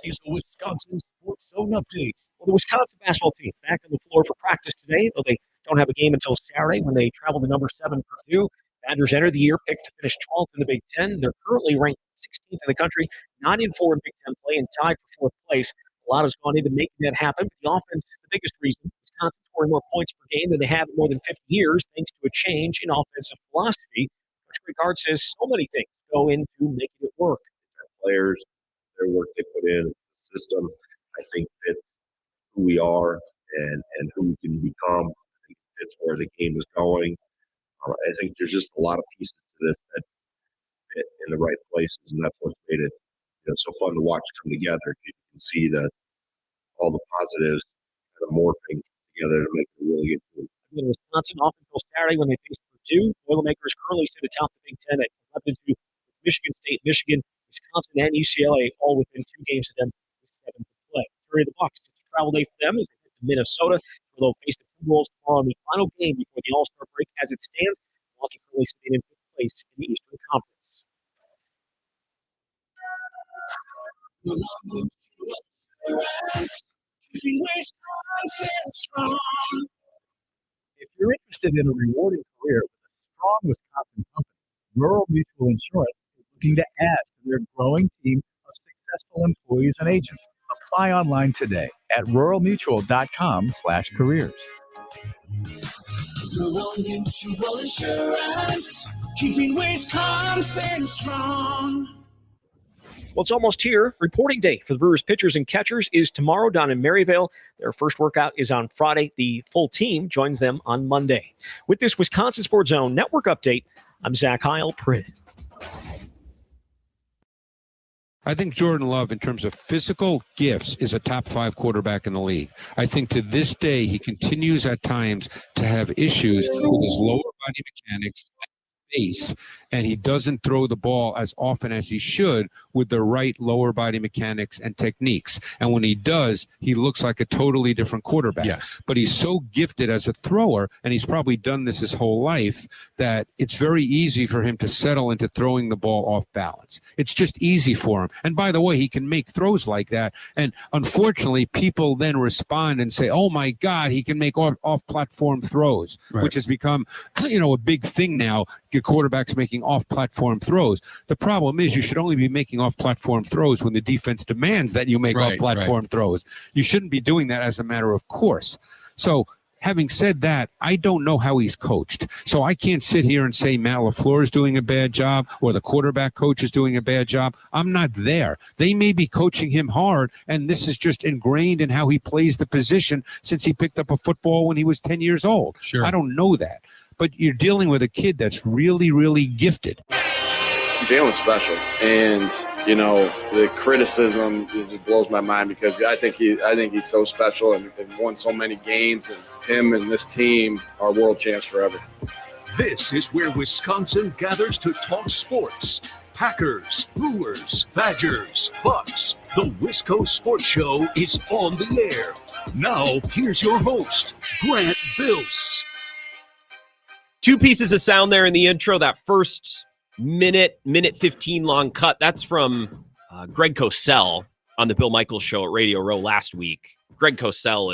Is the Wisconsin Sports Zone update. Well, the Wisconsin basketball team back on the floor for practice today, though they don't have a game until Saturday when they travel to number 7 Purdue. Badgers enter the year picked to finish 12th in the Big Ten. They're currently ranked 16th in the country, 9-4 in Big Ten play, and tied for 4th place. A lot has gone into making that happen. The offense is the biggest reason. Wisconsin scoring more points per game than they have in more than 50 years, thanks to a change in offensive philosophy. Coach Grigard says so many things go into making it work. Players, their work they put in, the system, I think fits who we are and who we can become. I think it fits where the game is going. I think there's just a lot of pieces to this that fit in the right places, and that's what's made it so fun to watch come together. You can see that all the positives kind of morphing together to make it a really good team. In Wisconsin, off until Saturday when they face Purdue. Boilermakers currently sit atop the Big Ten at 11-2. Michigan State, Michigan, Wisconsin, and UCLA all within 2 games of them with 7 to play. Curry the Bucks. It's a travel day for them as they head to Minnesota, where they'll face the Timberwolves tomorrow in the final game before the All-Star break. As it stands, Milwaukee currently sitting in 5th place in the Eastern Conference. If you're interested in a rewarding career with a strong Wisconsin company, Rural Mutual Insurance is looking to add to their growing team of successful employees and agents. Apply online today at ruralmutual.com/careers. Rural Mutual Insurance, keeping Wisconsin strong. Well, it's almost here. Reporting day for the Brewers pitchers and catchers is tomorrow down in Maryvale. Their first workout is on Friday. The full team joins them on Monday. With this Wisconsin Sports Zone Network update, I'm Zach Heil-Pritt. I think Jordan Love, in terms of physical gifts, is a top 5 quarterback in the league. I think to this day, he continues at times to have issues with his lower body mechanics, base, and he doesn't throw the ball as often as he should with the right lower body mechanics and techniques. And when he does, he looks like a totally different quarterback. Yes. But he's so gifted as a thrower, and he's probably done this his whole life, that it's very easy for him to settle into throwing the ball off balance. It's just easy for him. And by the way, he can make throws like that. And unfortunately, people then respond and say, oh my God, he can make off-platform throws, Right. which has become, a big thing now. Quarterbacks making off-platform throws. The problem is you should only be making off-platform throws when the defense demands that you make off-platform throws. You shouldn't be doing that as a matter of course. So having said that, I don't know how he's coached. So I can't sit here and say Matt LaFleur is doing a bad job or the quarterback coach is doing a bad job. I'm not there. They may be coaching him hard, and this is just ingrained in how he plays the position since he picked up a football when he was 10 years old. Sure. I don't know that. But you're dealing with a kid that's really, really gifted. Jalen's special, and the criticism just blows my mind because I think he's so special and won so many games, and him and this team are world champs forever. This is where Wisconsin gathers to talk sports. Packers, Brewers, Badgers, Bucks. The Wisco Sports Show is on the air. Now, here's your host, Grant Bills. 2 pieces of sound there in the intro. That first minute 15 long cut, that's from Greg Cosell on the Bill Michaels show at Radio Row last week. Greg Cosell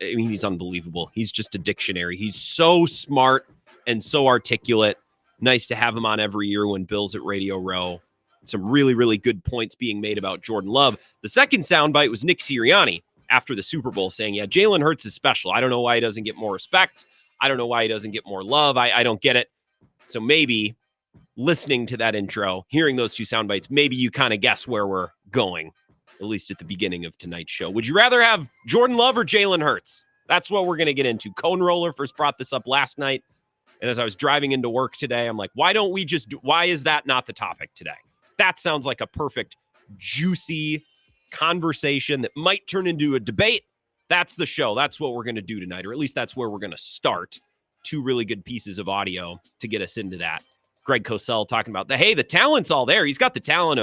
he's unbelievable. He's just a dictionary. He's so smart and so articulate. Nice to have him on every year when Bill's at Radio Row. Some really, really good points being made about Jordan Love. The second soundbite was Nick Sirianni after the Super Bowl saying, yeah, Jalen Hurts is special. I don't know why he doesn't get more respect. I don't know why he doesn't get more love. I don't get it. So maybe listening to that intro, hearing those 2 sound bites, maybe you kind of guess where we're going, at least at the beginning of tonight's show. Would you rather have Jordan Love or Jalen Hurts? That's what we're going to get into. Cone Roller first brought this up last night. And as I was driving into work today, I'm like, why is that not the topic today? That sounds like a perfect, juicy conversation that might turn into a debate. That's the show. That's what we're going to do tonight, or at least that's where we're going to start. 2 really good pieces of audio to get us into that. Greg Cosell talking about the talent's all there. He's got the talent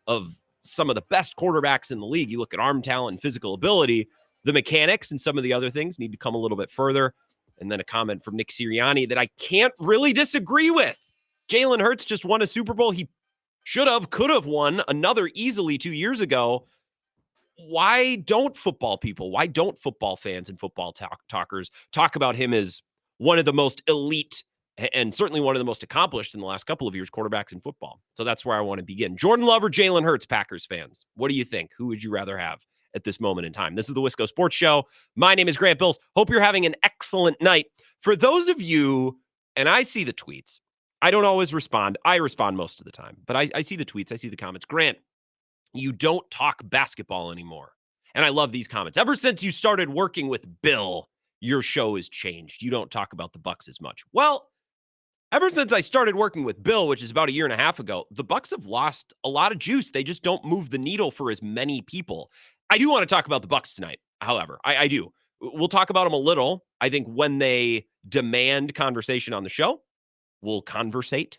of some of the best quarterbacks in the league. You look at arm talent and physical ability. The mechanics and some of the other things need to come a little bit further. And then a comment from Nick Sirianni that I can't really disagree with. Jalen Hurts just won a Super Bowl. He could have won another easily 2 years ago. why don't football people, why don't football fans and football talkers talk about him as one of the most elite and certainly one of the most accomplished in the last couple of years quarterbacks in football? So that's where I want to begin. Jordan Love or Jalen Hurts, Packers fans? What do you think? Who would you rather have at this moment in time? This is the Wisco Sports Show. My name is Grant Bills. Hope you're having an excellent night. For those of you, and I see the tweets, I don't always respond. I respond most of the time, but I see the tweets. I see the comments. Grant, you don't talk basketball anymore. And I love these comments. Ever since you started working with Bill, your show has changed. You don't talk about the Bucks as much. Well, ever since I started working with Bill, which is about a year and a half ago, the Bucks have lost a lot of juice. They just don't move the needle for as many people. I do want to talk about the Bucks tonight, however. I do. We'll talk about them a little. I think when they demand conversation on the show, we'll conversate.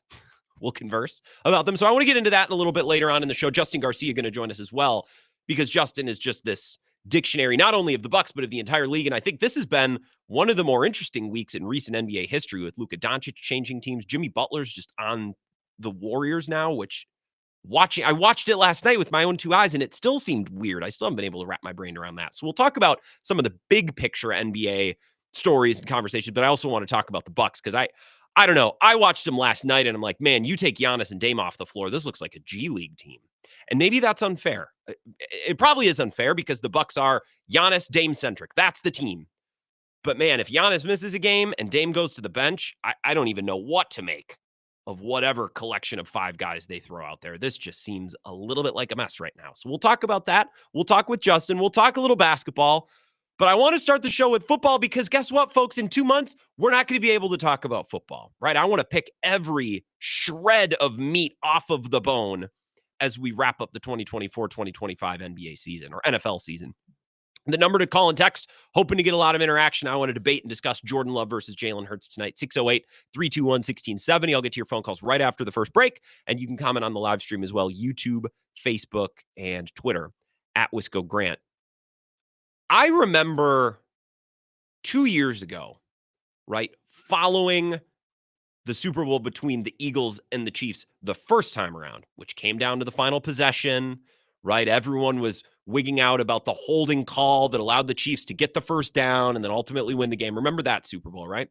We'll converse about them. So I want to get into that a little bit later on in the show. Justin Garcia going to join us as well, because Justin is just this dictionary, not only of the Bucks, but of the entire league. And I think this has been one of the more interesting weeks in recent NBA history, with Luka Doncic changing teams. Jimmy Butler's just on the Warriors now, which I watched it last night with my own two eyes, and it still seemed weird. I still haven't been able to wrap my brain around that. So we'll talk about some of the big picture NBA stories and conversations, but I also want to talk about the Bucks, because I don't know. I watched him last night and I'm like, man, you take Giannis and Dame off the floor, this looks like a G League team. And maybe that's unfair. It probably is unfair, because the Bucks are Giannis, Dame centric. That's the team. But man, if Giannis misses a game and Dame goes to the bench, I don't even know what to make of whatever collection of five guys they throw out there. This just seems a little bit like a mess right now. So we'll talk about that. We'll talk with Justin. We'll talk a little basketball. But I want to start the show with football, because guess what, folks? In 2 months, we're not going to be able to talk about football, right? I want to pick every shred of meat off of the bone as we wrap up the 2024-2025 NBA season, or NFL season. The number to call and text, hoping to get a lot of interaction. I want to debate and discuss Jordan Love versus Jalen Hurts tonight. 608-321-1670. I'll get to your phone calls right after the first break, and you can comment on the live stream as well, YouTube, Facebook, and Twitter, at Wisco Grant. I remember 2 years ago, right, following the Super Bowl between the Eagles and the Chiefs the first time around, which came down to the final possession, right? Everyone was wigging out about the holding call that allowed the Chiefs to get the first down and then ultimately win the game. Remember that Super Bowl, right?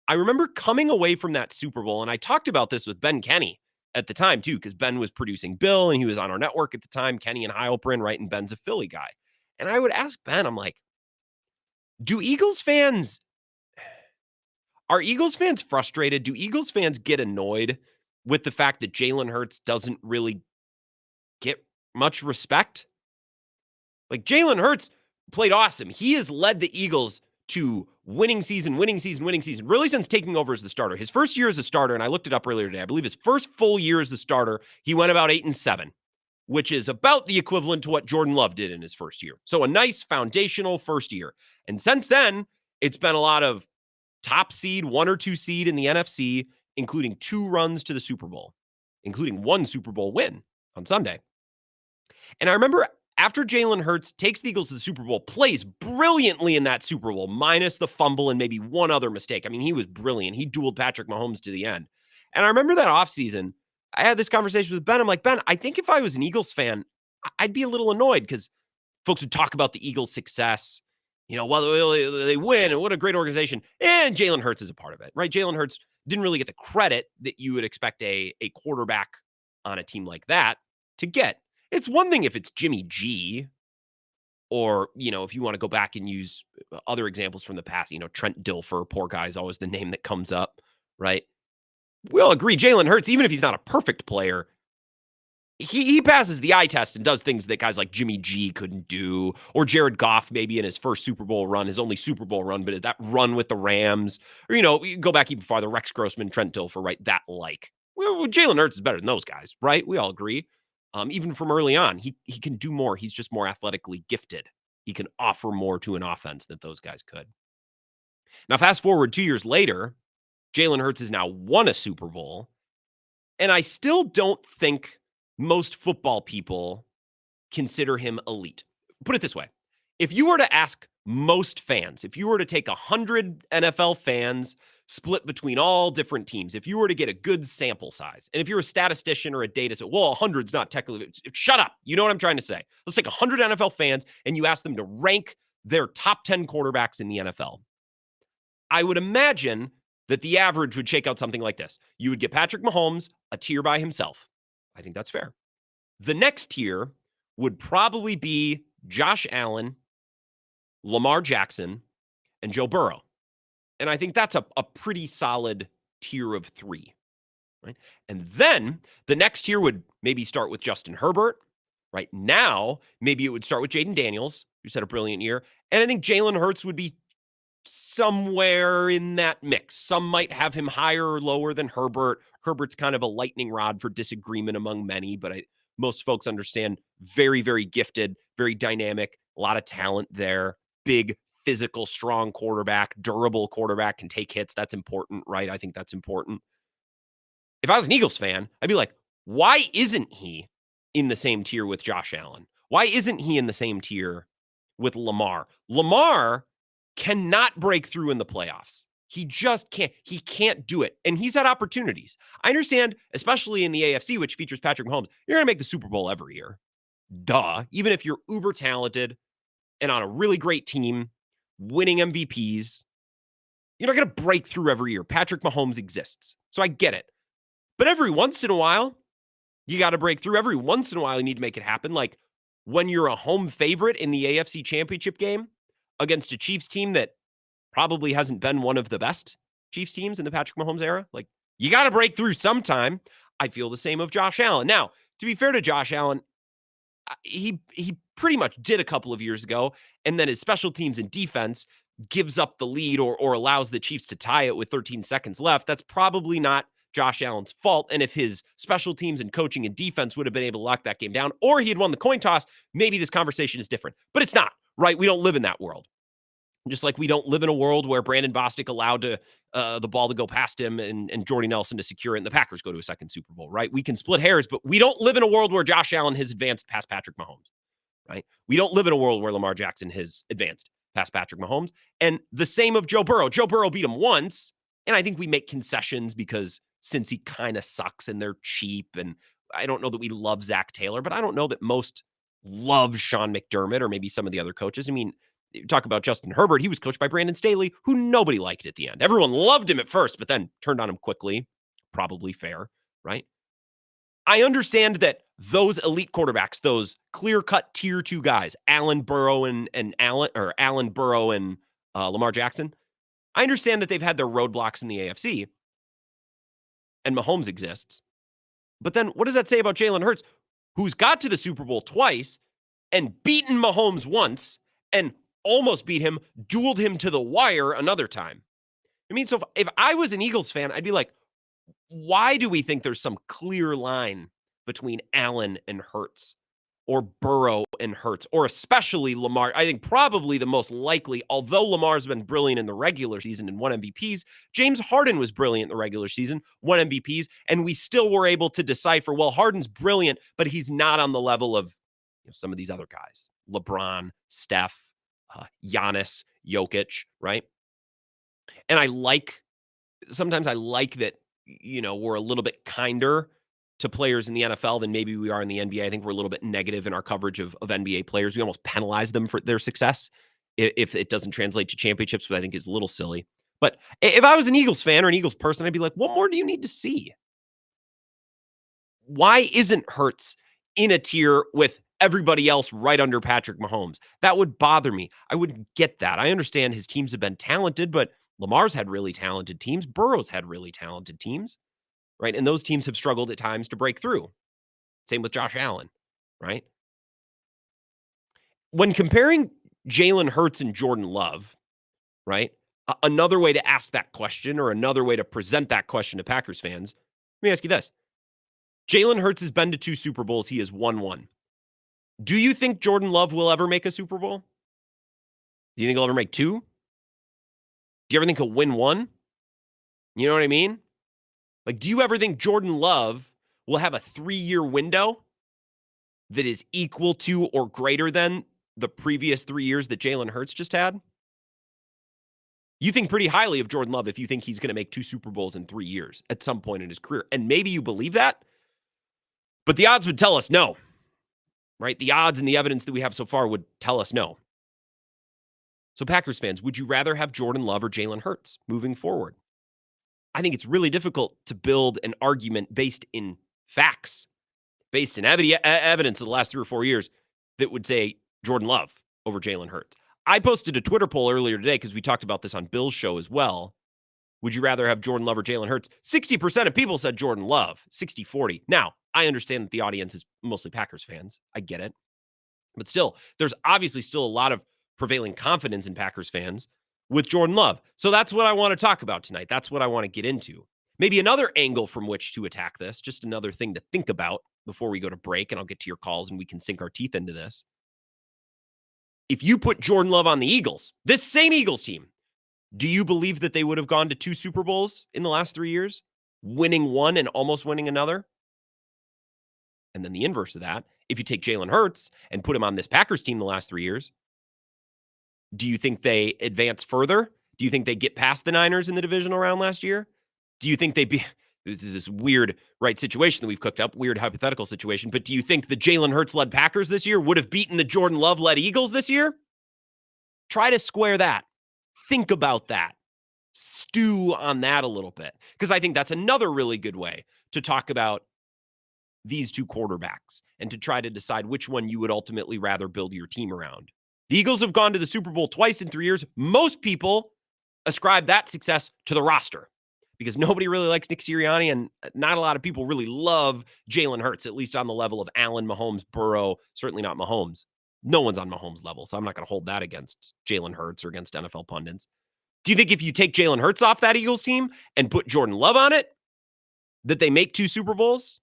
I remember coming away from that Super Bowl, and I talked about this with Ben Kenny at the time too, because Ben was producing Bill and he was on our network at the time, Kenny and Heilprin, right? And Ben's a Philly guy. And I would ask Ben, I'm like, are Eagles fans frustrated? Do Eagles fans get annoyed with the fact that Jalen Hurts doesn't really get much respect? Like, Jalen Hurts played awesome. He has led the Eagles to winning season, really since taking over as the starter. His first year as a starter, and I looked it up earlier today, I believe his first full year as the starter, he went about 8-7. Which is about the equivalent to what Jordan Love did in his first year. So a nice foundational first year. And since then, it's been a lot of top seed, 1 or 2 seed in the NFC, including 2 runs to the Super Bowl, including 1 Super Bowl win on Sunday. And I remember after Jalen Hurts takes the Eagles to the Super Bowl, plays brilliantly in that Super Bowl, minus the fumble and maybe one other mistake. I mean, he was brilliant. He dueled Patrick Mahomes to the end. And I remember that offseason, I had this conversation with Ben. I'm like, Ben, I think if I was an Eagles fan, I'd be a little annoyed, because folks would talk about the Eagles' success. You know, well, they win and what a great organization. And Jalen Hurts is a part of it, right? Jalen Hurts didn't really get the credit that you would expect a quarterback on a team like that to get. It's one thing if it's Jimmy G, or, you know, if you want to go back and use other examples from the past, you know, Trent Dilfer, poor guy, is always the name that comes up, right? We all agree Jalen Hurts, even if he's not a perfect player, he passes the eye test and does things that guys like Jimmy G couldn't do, or Jared Goff maybe in his first Super Bowl run, his only Super Bowl run, but that run with the Rams, or, you know, you go back even farther, Rex Grossman, Trent Dilfer, right? That like. Well, Jalen Hurts is better than those guys, right? We all agree. Even from early on, he can do more. He's just more athletically gifted. He can offer more to an offense than those guys could. Now, fast forward 2 years later, Jalen Hurts has now won a Super Bowl, and I still don't think most football people consider him elite. Put it this way. If you were to ask most fans, if you were to take 100 NFL fans, split between all different teams, if you were to get a good sample size, and if you're a statistician or a data set, well, 100's not technically, shut up. You know what I'm trying to say? Let's take 100 NFL fans and you ask them to rank their top 10 quarterbacks in the NFL. I would imagine that the average would shake out something like this. You would get Patrick Mahomes, a tier by himself. I think that's fair. The next tier would probably be Josh Allen, Lamar Jackson, and Joe Burrow. And I think that's a pretty solid tier of 3, right? And then the next tier would maybe start with Justin Herbert. Right now, maybe it would start with Jaden Daniels, who's had a brilliant year. And I think Jalen Hurts would be somewhere in that mix. Some might have him higher or lower than Herbert. Herbert's kind of a lightning rod for disagreement among many, but most folks understand very, very gifted, very dynamic, a lot of talent there, big, physical, strong quarterback, durable quarterback, can take hits. That's important, right? I think that's important. If I was an Eagles fan, I'd be like, why isn't he in the same tier with Josh Allen? Why isn't he in the same tier with Lamar? Lamar cannot break through in the playoffs. He just can't. He can't do it. And he's had opportunities. I understand, especially in the AFC, which features Patrick Mahomes, you're going to make the Super Bowl every year. Duh. Even if you're uber talented and on a really great team, winning MVPs, you're not going to break through every year. Patrick Mahomes exists. So I get it. But every once in a while, you got to break through. Every once in a while, you need to make it happen. Like when you're a home favorite in the AFC Championship game against a Chiefs team that probably hasn't been one of the best Chiefs teams in the Patrick Mahomes era. Like, you got to break through sometime. I feel the same of Josh Allen. Now, to be fair to Josh Allen, he pretty much did a couple of years ago, and then his special teams and defense gives up the lead or allows the Chiefs to tie it with 13 seconds left. That's probably not Josh Allen's fault. And if his special teams and coaching and defense would have been able to lock that game down, or he had won the coin toss, maybe this conversation is different. But it's not, right? We don't live in that world. Just like we don't live in a world where Brandon Bostic allowed the ball to go past him and Jordy Nelson to secure it and the Packers go to a second Super Bowl, right? We can split hairs, but we don't live in a world where Josh Allen has advanced past Patrick Mahomes, right? We don't live in a world where Lamar Jackson has advanced past Patrick Mahomes. And the same of Joe Burrow. Joe Burrow beat him once, and I think we make concessions because since he kind of sucks and they're cheap, and I don't know that we love Zach Taylor, but I don't know that most love Sean McDermott or maybe some of the other coaches. I mean, you talk about Justin Herbert. He was coached by Brandon Staley, who nobody liked at the end. Everyone loved him at first, but then turned on him quickly. Probably fair, right? I understand that those elite quarterbacks, those clear-cut tier 2 guys, Allen Burrow and Lamar Jackson, I understand that they've had their roadblocks in the AFC, and Mahomes exists. But then what does that say about Jalen Hurts, who's got to the Super Bowl twice and beaten Mahomes once and almost beat him, dueled him to the wire another time? I mean, so if I was an Eagles fan, I'd be like, why do we think there's some clear line between Allen and Hurts, or Burrow and Hurts, or especially Lamar? I think probably the most likely, although Lamar's been brilliant in the regular season and won MVPs, James Harden was brilliant in the regular season, won MVPs, and we still were able to decipher, well, Harden's brilliant, but he's not on the level of some of these other guys, LeBron, Steph, Giannis, Jokic, right? And sometimes I like that, we're a little bit kinder to players in the NFL than maybe we are in the NBA. I think we're a little bit negative in our coverage of NBA players. We almost penalize them for their success if it doesn't translate to championships, but I think is a little silly. But if I was an Eagles fan or an Eagles person, I'd be like, what more do you need to see? Why isn't Hurts in a tier with everybody else right under Patrick Mahomes? That would bother me. I wouldn't get that. I understand his teams have been talented, but Lamar's had really talented teams. Burrow's had really talented teams, right? And those teams have struggled at times to break through. Same with Josh Allen, right? When comparing Jalen Hurts and Jordan Love, right? Another way to ask that question, or another way to present that question to Packers fans, let me ask you this. Jalen Hurts has been to 2 Super Bowls. He has won 1. Do you think Jordan Love will ever make a Super Bowl? Do you think he'll ever make 2? Do you ever think he'll win 1? You know what I mean? Like, do you ever think Jordan Love will have a 3-year window that is equal to or greater than the previous 3 years that Jalen Hurts just had? You think pretty highly of Jordan Love if you think he's going to make 2 Super Bowls in 3 years at some point in his career. And maybe you believe that, but the odds would tell us no, right? The odds and the evidence that we have so far would tell us no. So Packers fans, would you rather have Jordan Love or Jalen Hurts moving forward? I think it's really difficult to build an argument based in facts, based in evidence of the last 3 or 4 years that would say Jordan Love over Jalen Hurts. I posted a Twitter poll earlier today because we talked about this on Bill's show as well. Would you rather have Jordan Love or Jalen Hurts? 60% of people said Jordan Love, 60-40. Now, I understand that the audience is mostly Packers fans. I get it. But still, there's obviously still a lot of prevailing confidence in Packers fans with Jordan Love. So that's what I want to talk about tonight. That's what I want to get into. Maybe another angle from which to attack this, just another thing to think about before we go to break, and I'll get to your calls and we can sink our teeth into this. If you put Jordan Love on the Eagles, this same Eagles team, do you believe that they would have gone to 2 Super Bowls in the last 3 years, winning one and almost winning another? And then the inverse of that, if you take Jalen Hurts and put him on this Packers team the last 3 years, do you think they advance further? Do you think they get past the Niners in the divisional round last year? Do you think this is this weird, right, situation that we've cooked up, weird hypothetical situation, but do you think the Jalen Hurts-led Packers this year would have beaten the Jordan Love-led Eagles this year? Try to square that. Think about that. Stew on that a little bit, because I think that's another really good way to talk about these 2 quarterbacks and to try to decide which one you would ultimately rather build your team around. The Eagles have gone to the Super Bowl twice in 3 years. Most people ascribe that success to the roster because nobody really likes Nick Sirianni, and not a lot of people really love Jalen Hurts, at least on the level of Allen, Mahomes, Burrow, certainly not Mahomes. No one's on Mahomes' level, so I'm not going to hold that against Jalen Hurts or against NFL pundits. Do you think if you take Jalen Hurts off that Eagles team and put Jordan Love on it, that they make 2 Super Bowls,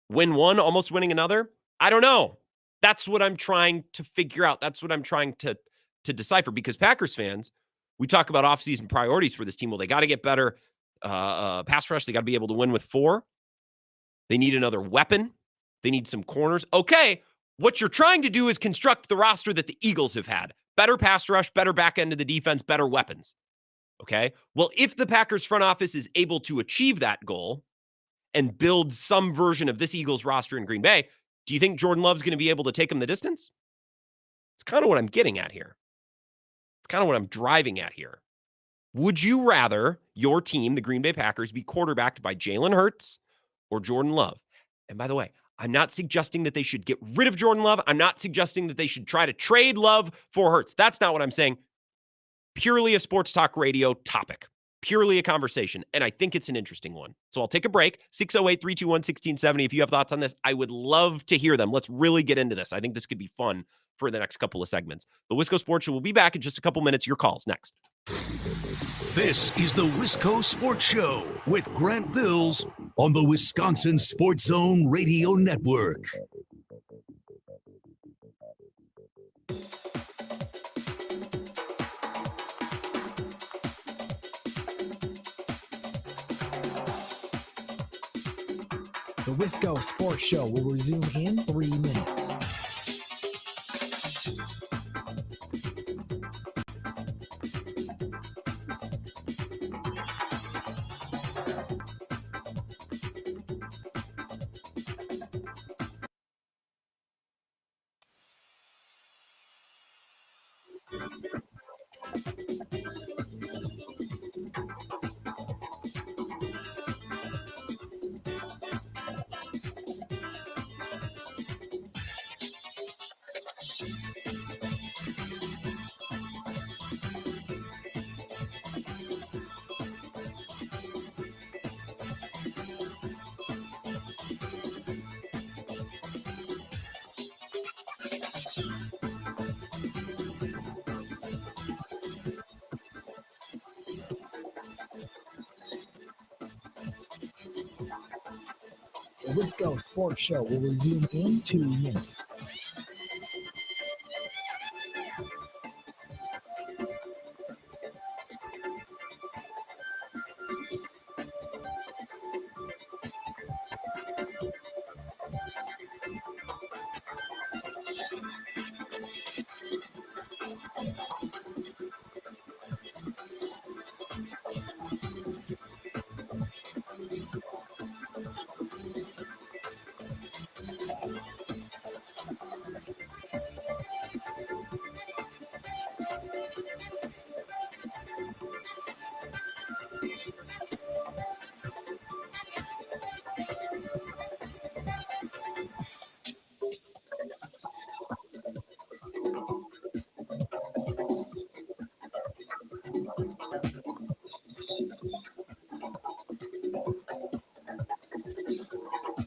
win one, almost winning another? I don't know. That's what I'm trying to figure out. That's what I'm trying to decipher, because Packers fans, we talk about offseason priorities for this team. Well, they got to get better pass rush. They got to be able to win with 4. They need another weapon. They need some corners. Okay, what you're trying to do is construct the roster that the Eagles have had. Better pass rush, better back end of the defense, better weapons. Okay, well, if the Packers front office is able to achieve that goal and build some version of this Eagles roster in Green Bay, do you think Jordan Love's going to be able to take them the distance? It's kind of what I'm getting at here. It's kind of what I'm driving at here. Would you rather your team, the Green Bay Packers, be quarterbacked by Jalen Hurts or Jordan Love? And by the way, I'm not suggesting that they should get rid of Jordan Love. I'm not suggesting that they should try to trade Love for Hurts. That's not what I'm saying. Purely a sports talk radio topic. Purely a conversation, and I think it's an interesting one. So I'll take a break. 608-321-1670. If you have thoughts on this, I would love to hear them. Let's really get into this. I think this could be fun for the next couple of segments. The Wisco Sports Show will be back in just a couple minutes. Your calls next. This is the Wisco Sports Show with Grant Bills on the Wisconsin Sports Zone Radio Network. The Wisco Sports Show will resume in 3 minutes. The Wisco Sports Show will resume in 2 minutes.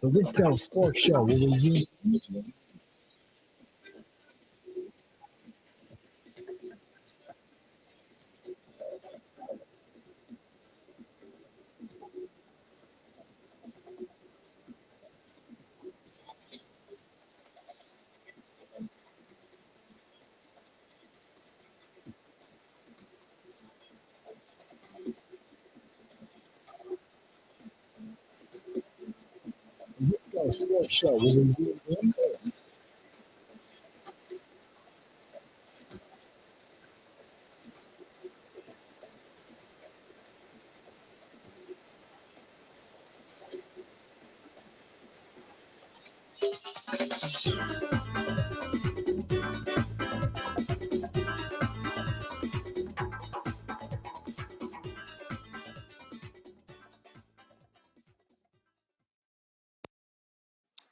The Wisco Sports Show will resume. The Wisco Sports Show will resume in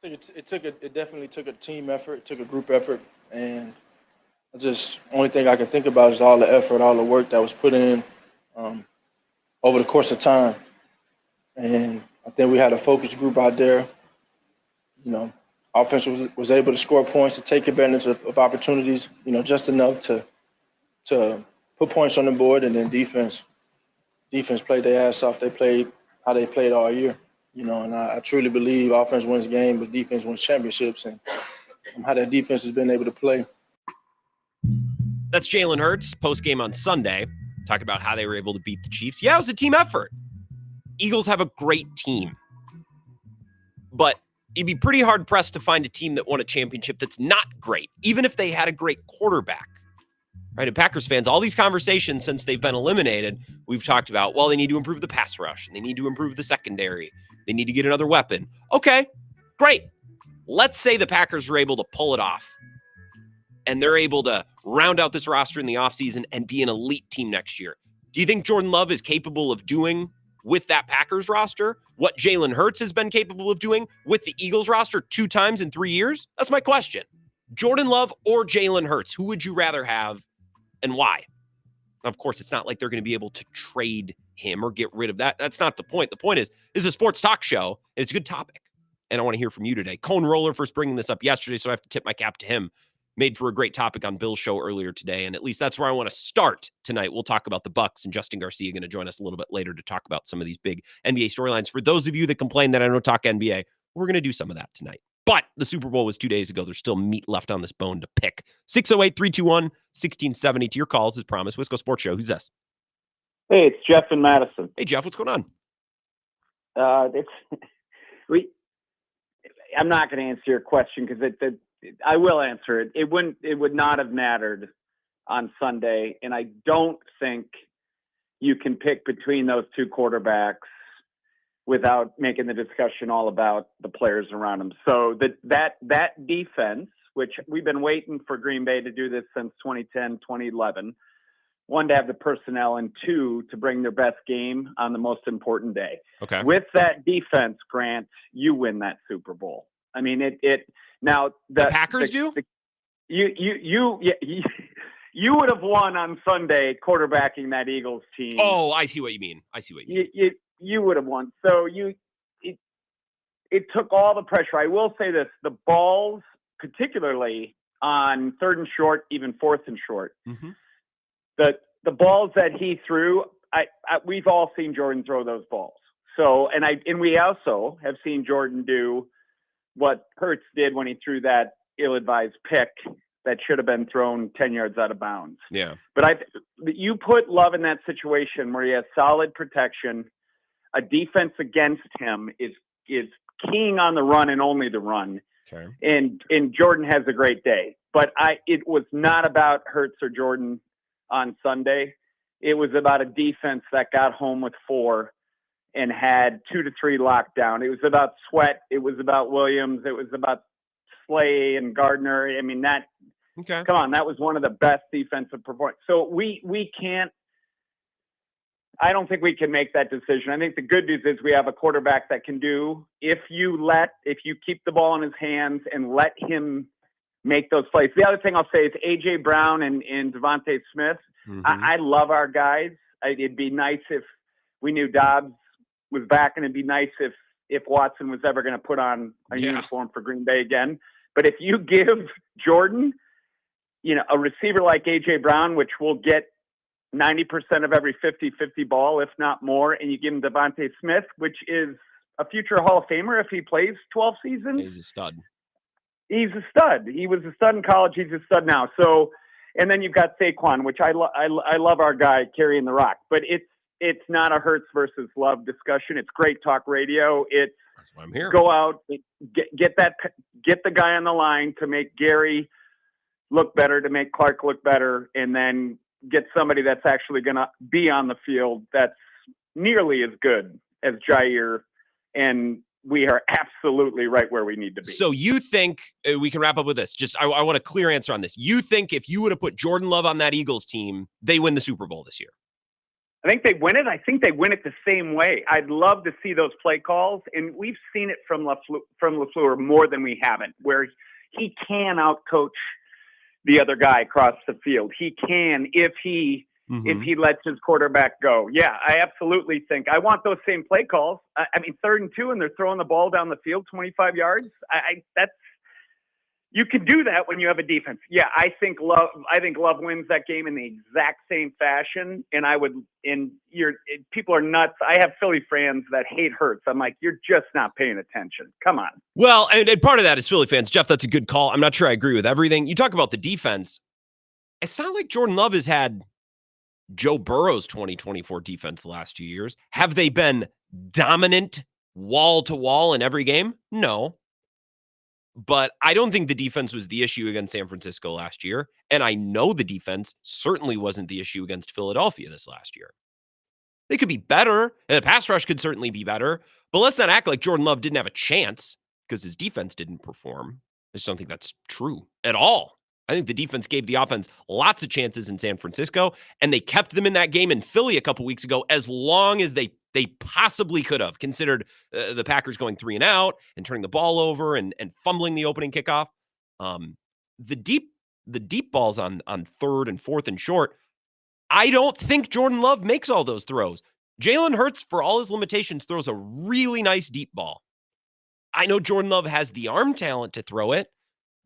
I think it definitely took a team effort, it took a group effort, and only thing I can think about is all the effort, all the work that was put in over the course of time. And I think we had a focused group out there. You know, offense was able to score points, to take advantage of opportunities, just enough to put points on the board, and then defense played their ass off. They played how they played all year. And I truly believe offense wins games, but defense wins championships, and how that defense has been able to play. That's Jalen Hurts post-game on Sunday, talking about how they were able to beat the Chiefs. Yeah, it was a team effort. Eagles have a great team, but you'd be pretty hard-pressed to find a team that won a championship that's not great, even if they had a great quarterback. Right, and Packers fans, all these conversations since they've been eliminated, we've talked about, well, they need to improve the pass rush, and they need to improve the secondary. They need to get another weapon. Okay, great. Let's say the Packers are able to pull it off, and they're able to round out this roster in the offseason and be an elite team next year. Do you think Jordan Love is capable of doing with that Packers roster what Jalen Hurts has been capable of doing with the Eagles roster 2 times in 3 years? That's my question. Jordan Love or Jalen Hurts, who would you rather have? And why? Of course, it's not like they're going to be able to trade him or get rid of that. That's not the point. The point is, this is a sports talk show, and it's a good topic. And I want to hear from you today. Cone Roller first bringing this up yesterday, so I have to tip my cap to him. Made for a great topic on Bill's show earlier today, and at least that's where I want to start tonight. We'll talk about the Bucks, and Justin Garcia going to join us a little bit later to talk about some of these big NBA storylines. For those of you that complain that I don't talk NBA, we're going to do some of that tonight. But the Super Bowl was 2 days ago. There's still meat left on this bone to pick. 608-321-1670 to your calls, as promised. Wisco Sports Show. Who's this? Hey, it's Jeff in Madison. Hey, Jeff, what's going on? I'm not going to answer your question because I will answer it. It would not have mattered on Sunday, and I don't think you can pick between those two quarterbacks without making the discussion all about the players around them. So that defense, which we've been waiting for Green Bay to do this since 2010, 2011, 1, to have the personnel, and 2, to bring their best game on the most important day. Okay. With that defense, Grant, you win that Super Bowl. I mean, now the Packers do? You would have won on Sunday quarterbacking that Eagles team. Oh, I see what you mean. You would have won. So it took all the pressure. I will say this: the balls, particularly on 3rd and short, even 4th and short, the balls that he threw, we've all seen Jordan throw those balls. So, and we also have seen Jordan do what Hurts did when he threw that ill-advised pick that should have been thrown 10 yards out of bounds. Yeah. But you put Love in that situation where he has solid protection. A defense against him is keying on the run and only the run. Okay. And Jordan has a great day. But it was not about Hurts or Jordan on Sunday. It was about a defense that got home with 4 and had 2 to 3 locked down. It was about Sweat. It was about Williams. It was about Slay and Gardner. I mean, come on, that was one of the best defensive performances. So we can't, I don't think we can make that decision. I think the good news is we have a quarterback that can do, if you keep the ball in his hands and let him make those plays. The other thing I'll say is A.J. Brown and Devontae Smith. I love our guys. It'd be nice if we knew Dobbs was back, and it'd be nice if if Watson was ever going to put on a uniform for Green Bay again. But if you give Jordan, a receiver like A.J. Brown, which will get 90% of every 50-50 ball, if not more, and you give him Devontae Smith, which is a future Hall of Famer if he plays 12 seasons. He's a stud. He's a stud. He was a stud in college. He's a stud now. So, and then you've got Saquon, which I love our guy carrying the rock, but it's not a Hurts versus Love discussion. It's great talk radio. That's why I'm here. Go out, get the guy on the line to make Gary look better, to make Clark look better, and then get somebody that's actually going to be on the field that's nearly as good as Jair, and we are absolutely right where we need to be. So you think, we can wrap up with this, just I want a clear answer on this. You think if you would have put Jordan Love on that Eagles team, they win the Super Bowl this year? I think they win it. I think they win it the same way. I'd love to see those play calls, and we've seen it from LaFleur more than we haven't, where he can outcoach the other guy across the field. He can if he lets his quarterback go. Yeah, I absolutely think I want those same play calls. I mean, 3rd and 2, and they're throwing the ball down the field 25 yards. You can do that when you have a defense. Yeah, I think Love wins that game in the exact same fashion. And people are nuts. I have Philly fans that hate Hurts. I'm like, you're just not paying attention. Come on. Well, and part of that is Philly fans. Jeff, that's a good call. I'm not sure I agree with everything. You talk about the defense. It's not like Jordan Love has had Joe Burrow's 2024 defense the last 2 years. Have they been dominant wall to wall in every game? No. But I don't think the defense was the issue against San Francisco last year. And I know the defense certainly wasn't the issue against Philadelphia this last year. They could be better. And the pass rush could certainly be better. But let's not act like Jordan Love didn't have a chance because his defense didn't perform. I just don't think that's true at all. I think the defense gave the offense lots of chances in San Francisco, and they kept them in that game in Philly a couple weeks ago as long as they possibly could have, considered the Packers going 3 and out and turning the ball over and fumbling the opening kickoff. The deep balls on 3rd and 4th and short, I don't think Jordan Love makes all those throws. Jalen Hurts, for all his limitations, throws a really nice deep ball. I know Jordan Love has the arm talent to throw it,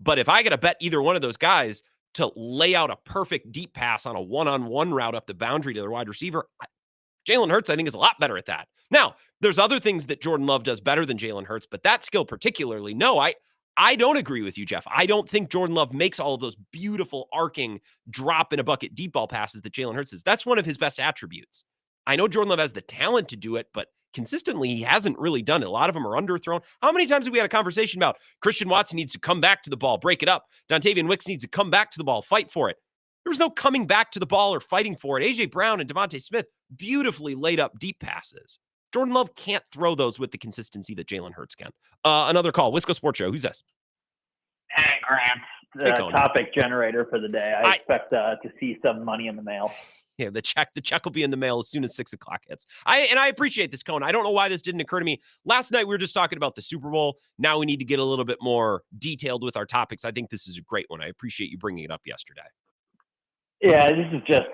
but if I got to bet either one of those guys to lay out a perfect deep pass on a one-on-one route up the boundary to the wide receiver, Jalen Hurts, I think, is a lot better at that. Now, there's other things that Jordan Love does better than Jalen Hurts, but that skill particularly, no, I don't agree with you, Jeff. I don't think Jordan Love makes all of those beautiful arcing drop in a bucket deep ball passes that Jalen Hurts is. That's one of his best attributes. I know Jordan Love has the talent to do it, but consistently, he hasn't really done it. A lot of them are underthrown. How many times have we had a conversation about Christian Watson needs to come back to the ball, break it up? Dontavian Wicks needs to come back to the ball, fight for it. There was no coming back to the ball or fighting for it. A.J. Brown and Devontae Smith beautifully laid up deep passes. Jordan Love can't throw those with the consistency that Jalen Hurts can. Another call. Wisco Sports Show. Who's this? Hey, Grant. The topic generator for the day. I expect to see some money in the mail. Yeah, the check will be in the mail as soon as 6 o'clock hits. I appreciate this, Cone. I don't know why this didn't occur to me. Last night we were just talking about the Super Bowl. Now we need to get a little bit more detailed with our topics. I think this is a great one. I appreciate you bringing it up yesterday. Yeah, this is just,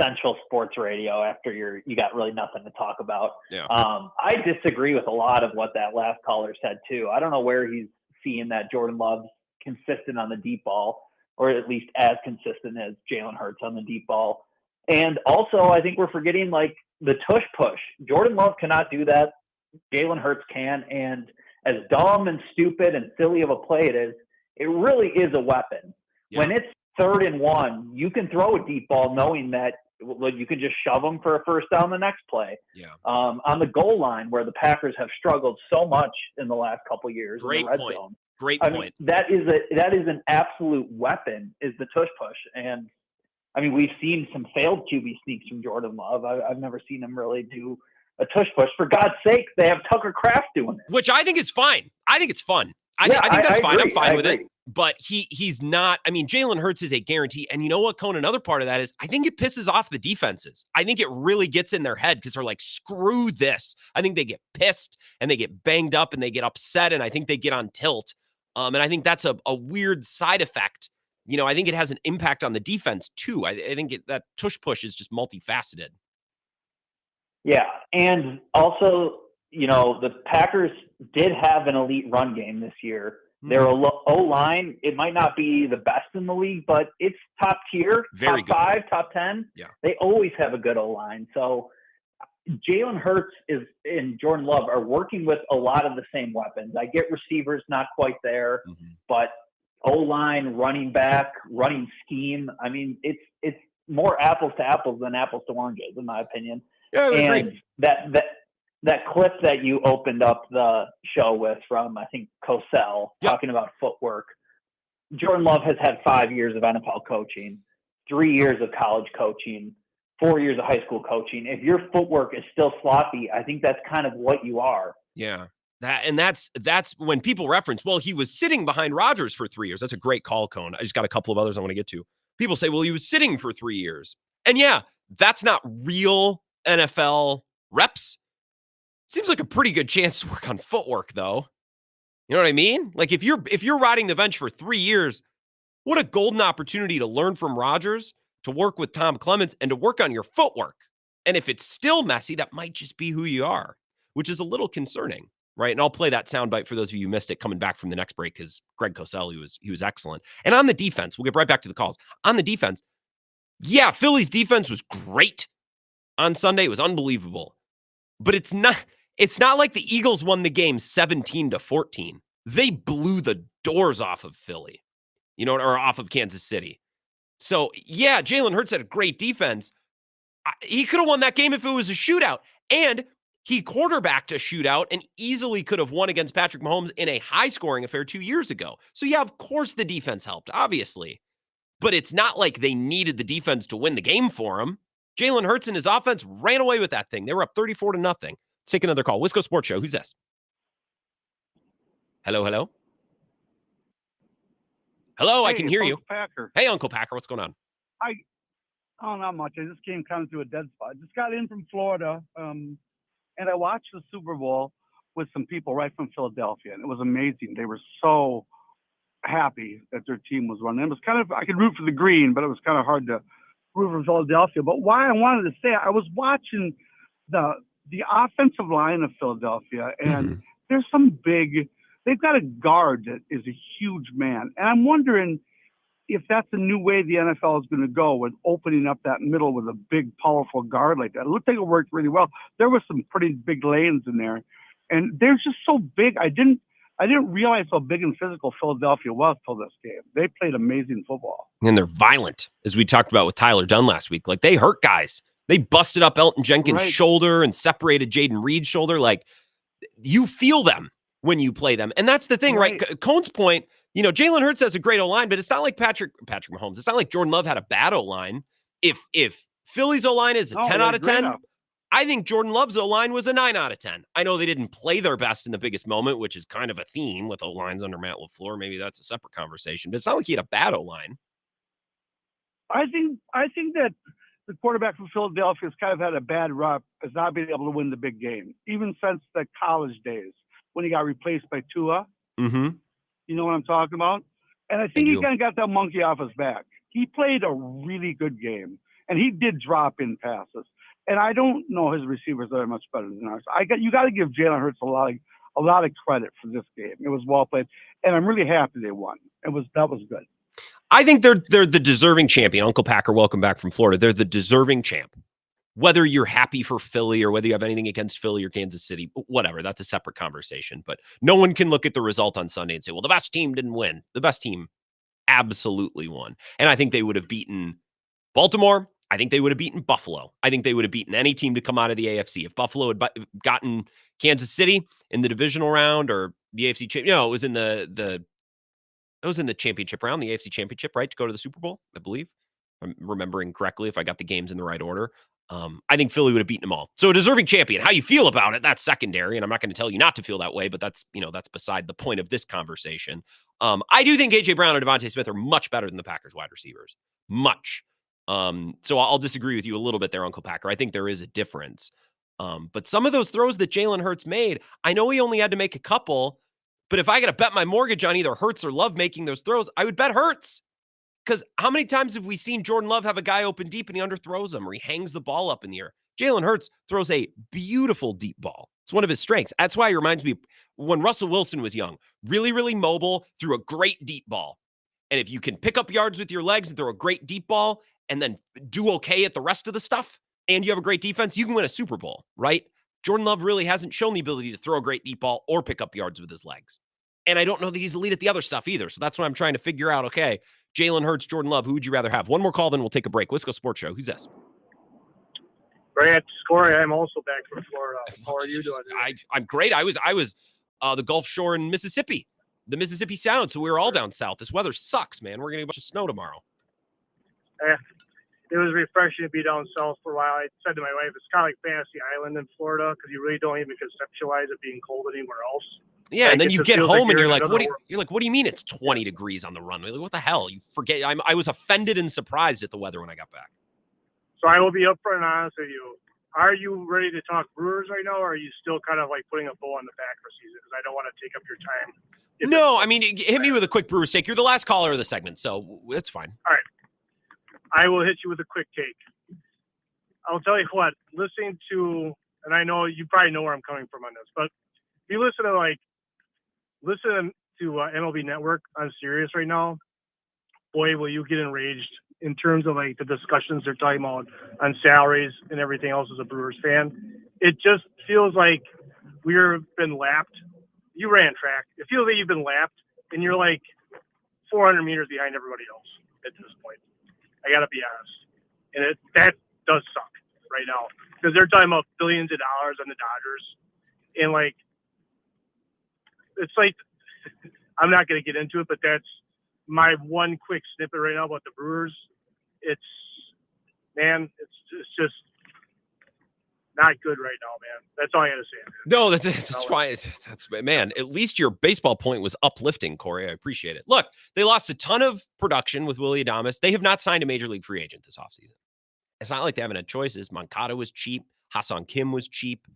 essential sports radio after you got really nothing to talk about. Yeah. I disagree with a lot of what that last caller said too. I don't know where he's seeing that Jordan Love's consistent on the deep ball, or at least as consistent as Jalen Hurts on the deep ball. And also, I think we're forgetting the tush push. Jordan Love cannot do that. Jalen Hurts can. And as dumb and stupid and silly of a play it is, it really is a weapon. Yeah. When it's 3rd and 1, you can throw a deep ball knowing that you can just shove them for a first down the next play. Yeah. On the goal line, where the Packers have struggled so much in the last couple of years. Great in the red point. Zone. Great point. Mean, that is an absolute weapon, is the tush push. And I mean, we've seen some failed QB sneaks from Jordan Love. I've never seen him really do a tush push. For God's sake, they have Tucker Kraft doing it. Which I think is fine. I think it's fun. I think that's fine. I'm fine with it. But he's not. I mean, Jalen Hurts is a guarantee. And you know what, Cone? Another part of that is I think it pisses off the defenses. I think it really gets in their head because they're like, screw this. I think they get pissed and they get banged up and they get upset. And I think they get on tilt. And I think that's a weird side effect. I think it has an impact on the defense too. I think that tush push is just multifaceted. Yeah. And also the Packers did have an elite run game this year. Their O-line, it might not be the best in the league, but it's top tier, Very top good. 5, top 10. Yeah. They always have a good O-line. So Jalen Hurts and Jordan Love are working with a lot of the same weapons. I get receivers not quite there, but O-line, running back, running scheme. I mean, it's more apples to apples than apples to oranges, in my opinion. Yeah, I would and agree. That clip that you opened up the show with from, I think, Cosell, talking about footwork. Jordan Love has had 5 years of NFL coaching, 3 years of college coaching, 4 years of high school coaching. If your footwork is still sloppy, I think that's kind of what you are. Yeah. That's when people reference, well, he was sitting behind Rodgers for 3 years. That's a great call, Cone. I just got a couple of others I want to get to. People say, well, he was sitting for 3 years. And yeah, that's not real NFL reps. Seems like a pretty good chance to work on footwork, though. You know what I mean? Like if you're riding the bench for 3 years, what a golden opportunity to learn from Rodgers, to work with Tom Clements, and to work on your footwork. And if it's still messy, that might just be who you are, which is a little concerning, right? And I'll play that soundbite for those of you who missed it coming back from the next break, because Greg Cosell, he was excellent. And on the defense, we'll get right back to the calls. On the defense, yeah, Philly's defense was great on Sunday. It was unbelievable. But it's not like the Eagles won the game 17-14. They blew the doors off of Philly, or off of Kansas City. So, yeah, Jalen Hurts had a great defense. He could have won that game if it was a shootout. And he quarterbacked a shootout and easily could have won against Patrick Mahomes in a high-scoring affair 2 years ago. So, yeah, of course the defense helped, obviously. But it's not like they needed the defense to win the game for him. Jalen Hurts and his offense ran away with that thing. They were up 34-0. Let's take another call. Wisco Sports Show. Who's this? Hello, hello? Hello, Hey, I can hear you. Uncle Packer. Hey, Uncle Packer, what's going on? Not much. I just came kind of to a dead spot. I just got in from Florida, and I watched the Super Bowl with some people right from Philadelphia, and it was amazing. They were so happy that their team was running. It was kind of, I could root for the green, but it was kind of hard to root for Philadelphia. But why I wanted to say, I was watching the offensive line of Philadelphia, and there's some they've got a guard that is a huge man. And I'm wondering if that's a new way the NFL is going to go, with opening up that middle with a big, powerful guard like that. It looked like it worked really well. There were some pretty big lanes in there, and they're just so big. I didn't realize how big and physical Philadelphia was till this game. They played amazing football. And they're violent, as we talked about with Tyler Dunn last week. Like, they hurt guys. They busted up Elton Jenkins' shoulder and separated Jaden Reed's shoulder. Like, you feel them when you play them. And that's the thing, right? Cone's point, Jalen Hurts has a great O-line, but it's not like Patrick Mahomes. It's not like Jordan Love had a bad O-line. If Philly's O-line is a 10 out of 10, I think Jordan Love's O-line was a 9 out of 10. I know they didn't play their best in the biggest moment, which is kind of a theme with O-lines under Matt LaFleur. Maybe that's a separate conversation, but it's not like he had a bad O-line. I think that the quarterback from Philadelphia has kind of had a bad rep as not being able to win the big game, even since the college days when he got replaced by Tua. Mm-hmm. You know what I'm talking about? And I think he kind of got that monkey off his back. He played a really good game, and he did drop in passes. And I don't know his receivers that are much better than ours. You got to give Jalen Hurts a lot of credit for this game. It was well played, and I'm really happy they won. That was good. I think they're the deserving champion. Uncle Packer, welcome back from Florida. They're the deserving champ. Whether you're happy for Philly or whether you have anything against Philly or Kansas City, whatever, that's a separate conversation. But no one can look at the result on Sunday and say, well, the best team didn't win. The best team absolutely won. And I think they would have beaten Baltimore. I think they would have beaten Buffalo. I think they would have beaten any team to come out of the AFC. If Buffalo had gotten Kansas City in the divisional round or the AFC championship, it was in the championship round, the AFC championship, right, to go to the Super Bowl, I believe. I'm remembering correctly if I got the games in the right order. I think Philly would have beaten them all. So a deserving champion. How you feel about it, that's secondary, and I'm not going to tell you not to feel that way, but that's beside the point of this conversation. I do think A.J. Brown and Devontae Smith are much better than the Packers wide receivers. Much. So I'll disagree with you a little bit there, Uncle Packer. I think there is a difference. But some of those throws that Jalen Hurts made, I know he only had to make a couple, but if I got to bet my mortgage on either Hurts or Love making those throws, I would bet Hurts. Because how many times have we seen Jordan Love have a guy open deep and he underthrows him or he hangs the ball up in the air? Jalen Hurts throws a beautiful deep ball. It's one of his strengths. That's why he reminds me when Russell Wilson was young, really, really mobile, threw a great deep ball. And if you can pick up yards with your legs and throw a great deep ball and then do okay at the rest of the stuff, and you have a great defense, you can win a Super Bowl, right? Jordan Love really hasn't shown the ability to throw a great deep ball or pick up yards with his legs. And I don't know that he's elite at the other stuff either. So that's what I'm trying to figure out. Okay, Jalen Hurts, Jordan Love, who would you rather have? One more call, then we'll take a break. Wisco Sports Show. Who's this? Grant, Corey, I'm also back from Florida. How are you doing? I'm great. I was the Gulf Shore in Mississippi, the Mississippi Sound. So we were all down south. This weather sucks, man. We're going to get a bunch of snow tomorrow. It was refreshing to be down south for a while. I said to my wife, it's kind of like Fantasy Island in Florida because you really don't even conceptualize it being cold anywhere else. Yeah, and then you get home and you're like, what do you mean it's 20 Yeah. degrees on the runway? Like, what the hell? You forget. I was offended and surprised at the weather when I got back. So I will be upfront and honest with you. Are you ready to talk Brewers right now, or are you still kind of like putting a bow on the back for season? Because I don't want to take up your time. No, I mean, hit me with a quick Brewers take. You're the last caller of the segment, so it's fine. All right. I will hit you with a quick take. I'll tell you what, listening to, and I know you probably know where I'm coming from on this, but if you listen to MLB Network on Sirius right now, boy, will you get enraged in terms of like the discussions they're talking about on salaries and everything else as a Brewers fan. It just feels like we've been lapped. You ran track. It feels like you've been lapped and you're like 400 meters behind everybody else at this point. I got to be honest. And that does suck right now because they're talking about billions of dollars on the Dodgers. And like, it's like, I'm not going to get into it, but that's my one quick snippet right now about the Brewers. It's just not good right now, man. That's all I got to say. No, that's fine. That's man. At least your baseball point was uplifting, Corey. I appreciate it. Look, they lost a ton of production with Willie Adames. They have not signed a major league free agent this offseason. It's not like they haven't had choices. Moncada was cheap. Hassan Kim was cheap.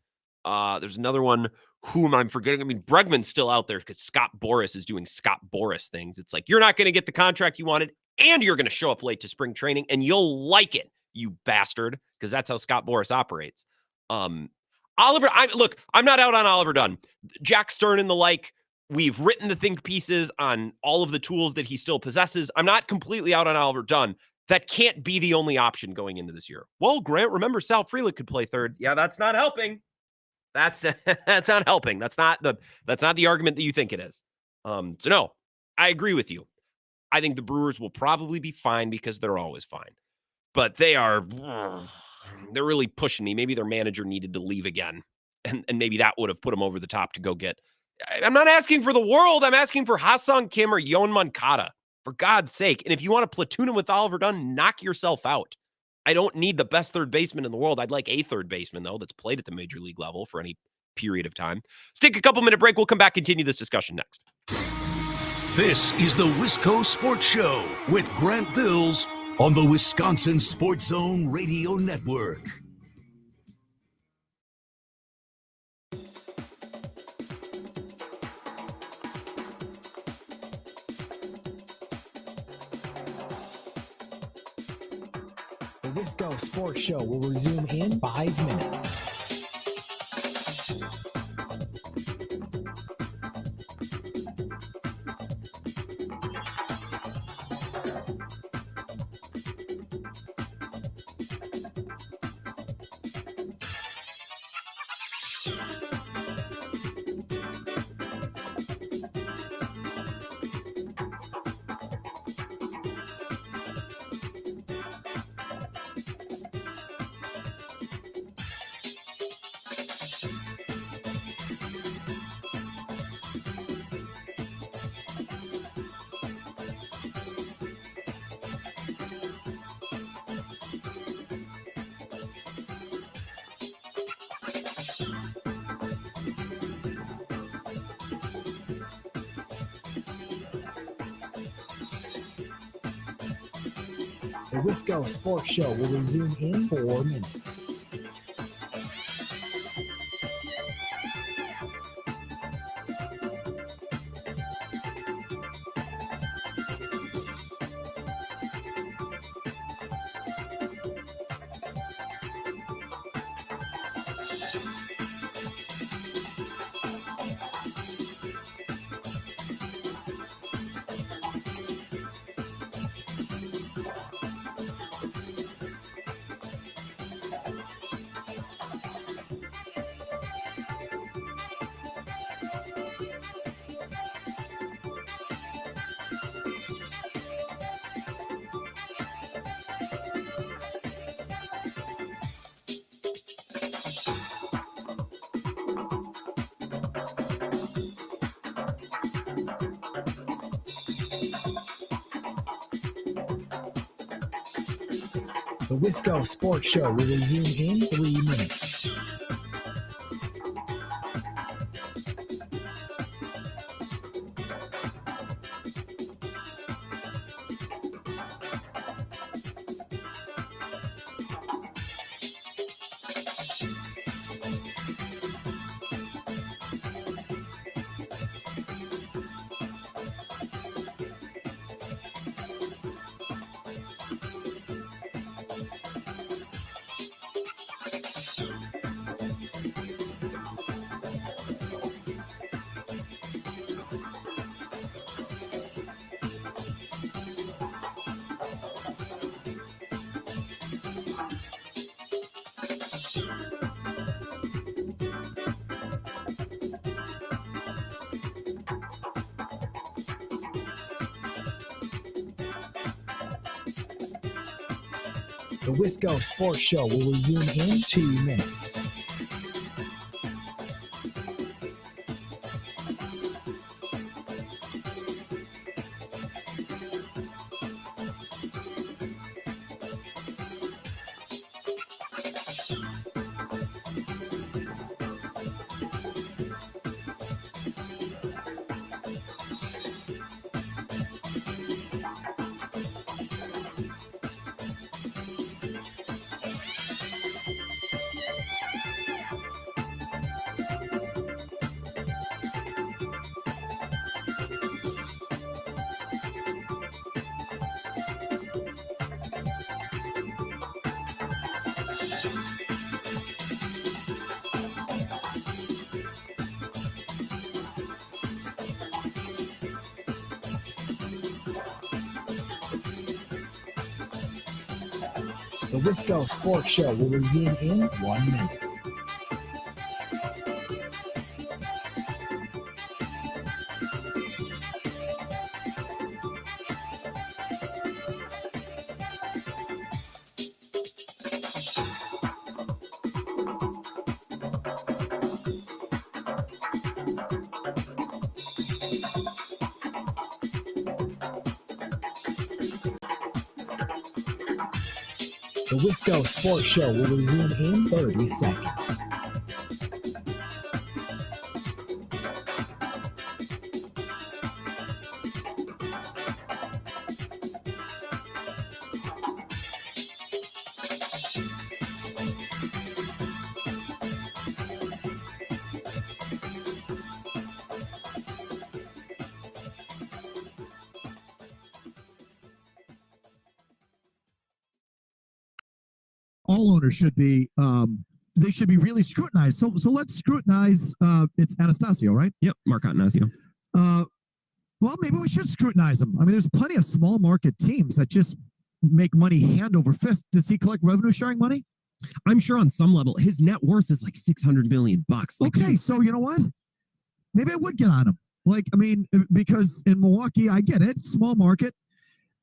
There's another one whom I'm forgetting. I mean, Bregman's still out there because Scott Boras is doing Scott Boras things. It's like, you're not going to get the contract you wanted, and you're going to show up late to spring training, and you'll like it, you bastard, because that's how Scott Boras operates. Oliver, I'm not out on Oliver Dunn. Jack Stern and the like, we've written the think pieces on all of the tools that he still possesses. I'm not completely out on Oliver Dunn. That can't be the only option going into this year. Well, Grant, remember Sal Frelick could play third. Yeah, that's not helping. That's not helping. That's not the argument that you think it is. So no, I agree with you. I think the Brewers will probably be fine because they're always fine. But they're really pushing me. Maybe their manager needed to leave again. And maybe that would have put them over the top to go get. I'm not asking for the world. I'm asking for Hassan Kim or Yoan Moncada, for God's sake. And if you want to platoon him with Oliver Dunn, knock yourself out. I don't need the best third baseman in the world. I'd like a third baseman, though, that's played at the major league level for any period of time. Let's take a couple-minute break. We'll come back and continue this discussion next. This is the Wisco Sports Show with Grant Bills on the Wisconsin Sports Zone Radio Network. The Wisco Sports Show will resume in 5 minutes. The Wisco Sports Show will resume in 4 minutes. The Wisco Sports Show will resume in 3 minutes. The Wisco Sports Show will resume in 2 minutes. The Wisco Sports Show will resume in 1 minute. The Wisco Sports Show will resume in 30 seconds. All owners should be they should be really scrutinized. So let's scrutinize it's Anastasio, right? Yep, Mark Anastasio. Well, maybe we should scrutinize him. I mean, there's plenty of small market teams that just make money hand over fist. Does he collect revenue sharing money? I'm sure on some level his net worth is like $600 million. Like, okay, so you know what? Maybe I would get on him. Like, I mean, because in Milwaukee, I get it, small market.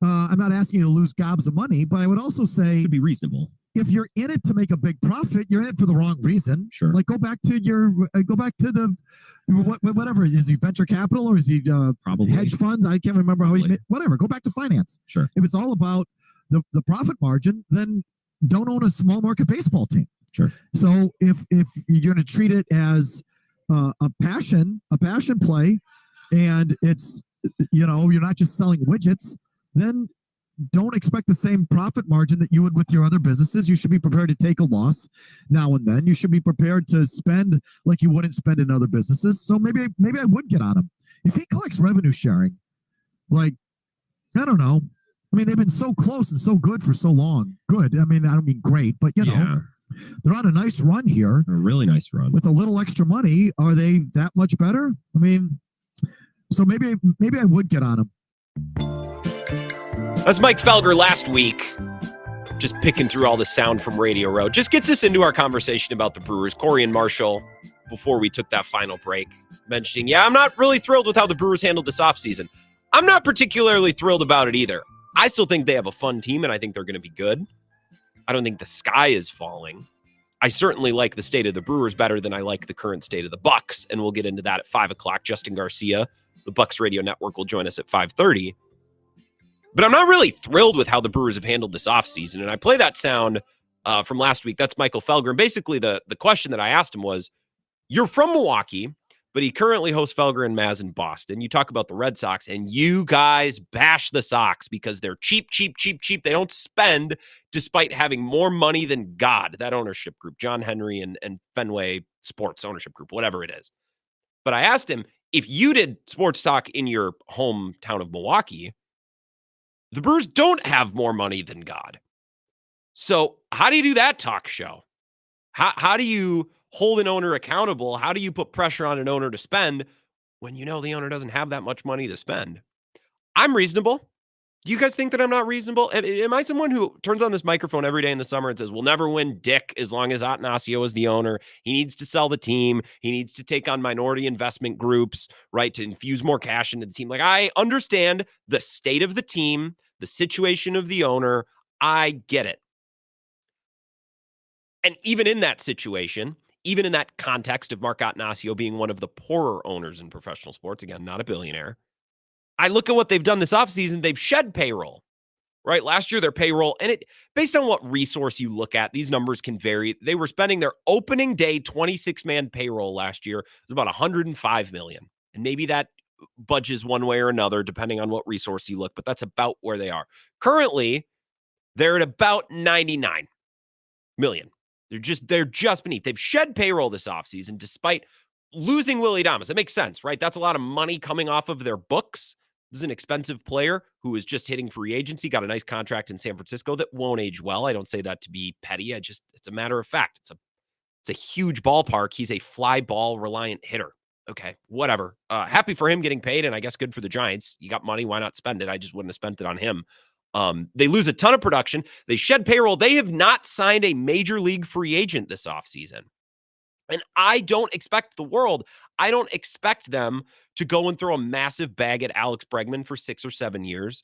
I'm not asking you to lose gobs of money, but I would also say to be reasonable. If you're in it to make a big profit, you're in it for the wrong reason. Sure. Like go back to the whatever. Is he venture capital or is he probably hedge fund? I can't remember how he whatever. Go back to finance. Sure. If it's all about the profit margin, then don't own a small market baseball team. Sure. So if you're going to treat it as a passion play, and it's you're not just selling widgets, then don't expect the same profit margin that you would with your other businesses. You should be prepared to take a loss now and then. You should be prepared to spend like you wouldn't spend in other businesses. So maybe I would get on him. If he collects revenue sharing, like, I don't know. I mean, they've been so close and so good for so long. Good. I mean, I don't mean great, but they're on a nice run here. A really nice run. With a little extra money, are they that much better? I mean, so maybe I would get on him. That's Mike Felger last week, just picking through all the sound from Radio Row. Just gets us into our conversation about the Brewers. Corey and Marshall, before we took that final break, mentioning, I'm not really thrilled with how the Brewers handled this offseason. I'm not particularly thrilled about it either. I still think they have a fun team, and I think they're going to be good. I don't think the sky is falling. I certainly like the state of the Brewers better than I like the current state of the Bucks, and we'll get into that at 5 o'clock. Justin Garcia, the Bucks Radio Network, will join us at 5:30. But I'm not really thrilled with how the Brewers have handled this offseason. And I play that sound from last week. That's Michael Felger. And basically the question that I asked him was, you're from Milwaukee, but he currently hosts Felger and Maz in Boston. You talk about the Red Sox, and you guys bash the Sox because they're cheap, cheap, cheap, cheap. They don't spend despite having more money than God, that ownership group, John Henry and Fenway Sports ownership group, whatever it is. But I asked him, if you did sports talk in your hometown of Milwaukee, the Brewers don't have more money than God. So how do you do that talk show? How do you hold an owner accountable? How do you put pressure on an owner to spend when you know the owner doesn't have that much money to spend? I'm reasonable. Do you guys think that I'm not reasonable? Am I someone who turns on this microphone every day in the summer and says, we'll never win dick as long as Atanasio is the owner? He needs to sell the team. He needs to take on minority investment groups, right, to infuse more cash into the team. Like, I understand the state of the team, the situation of the owner. I get it. And even in that situation, even in that context of Mark Atanasio being one of the poorer owners in professional sports, again, not a billionaire, I look at what they've done this offseason. They've shed payroll, right? Last year, their payroll, and it based on what resource you look at, these numbers can vary. They were spending their opening day 26-man payroll last year. It was about $105 million. And maybe that budges one way or another, depending on what resource you look, but that's about where they are. Currently, they're at about $99 million. They're just beneath. They've shed payroll this offseason despite losing Willie Adames. That makes sense, right? That's a lot of money coming off of their books. This is an expensive player who is just hitting free agency, got a nice contract in San Francisco that won't age well. I don't say that to be petty. It's a matter of fact. It's a huge ballpark. He's a fly ball reliant hitter. Okay, whatever. Happy for him getting paid, and I guess good for the Giants. You got money, why not spend it? I just wouldn't have spent it on him. They lose a ton of production. They shed payroll. They have not signed a major league free agent this offseason. And I don't expect I don't expect them to go and throw a massive bag at Alex Bregman for 6 or 7 years.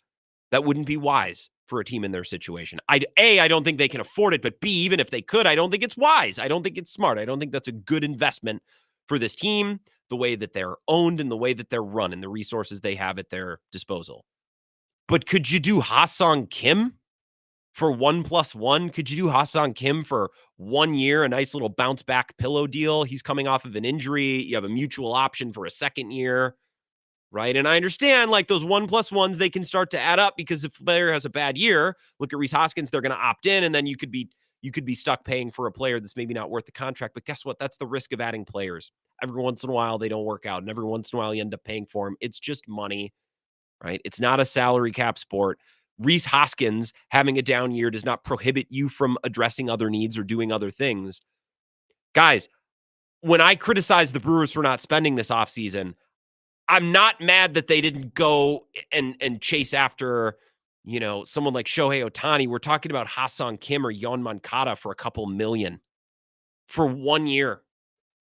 That wouldn't be wise for a team in their situation. I don't think they can afford it, but B, even if they could, I don't think it's wise. I don't think it's smart. I don't think that's a good investment for this team, the way that they're owned and the way that they're run and the resources they have at their disposal. But could you do Ha-Seong Kim for 1+1? Could you do Ha-Seong Kim for 1 year, a nice little bounce back pillow deal? He's coming off of an injury. You have a mutual option for a second year, right? And I understand like those 1+1s, they can start to add up because if a player has a bad year, look at Rhys Hoskins, they're going to opt in, and then you could be stuck paying for a player that's maybe not worth the contract. But guess what? That's the risk of adding players. Every once in a while, they don't work out, and every once in a while, you end up paying for them. It's just money. Right? It's not a salary cap sport. Rhys Hoskins having a down year does not prohibit you from addressing other needs or doing other things. Guys, when I criticize the Brewers for not spending this offseason, I'm not mad that they didn't go and chase after, someone like Shohei Ohtani. We're talking about Ha-Seong Kim or Yoan Moncada for a couple million for 1 year,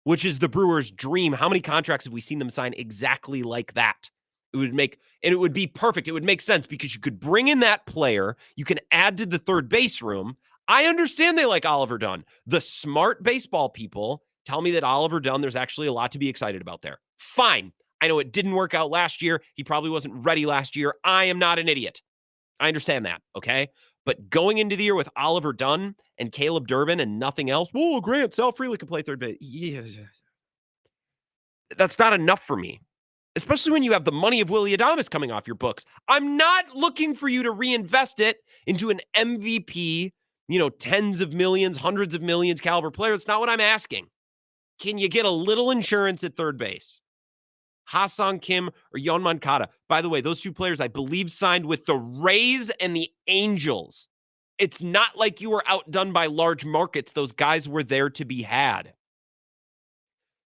which is the Brewers' dream. How many contracts have we seen them sign exactly like that? It would be perfect. It would make sense because you could bring in that player. You can add to the third base room. I understand they like Oliver Dunn. The smart baseball people tell me that Oliver Dunn, there's actually a lot to be excited about there. Fine. I know it didn't work out last year. He probably wasn't ready last year. I am not an idiot. I understand that, okay? But going into the year with Oliver Dunn and Caleb Durbin and nothing else, Grant Selfreely can play third base. Yeah. That's not enough for me. Especially when you have the money of Willie Adames coming off your books. I'm not looking for you to reinvest it into an MVP, tens of millions, hundreds of millions caliber player. That's not what I'm asking. Can you get a little insurance at third base? Ha-Seong Kim or Yoan Moncada. By the way, those two players, I believe, signed with the Rays and the Angels. It's not like you were outdone by large markets. Those guys were there to be had.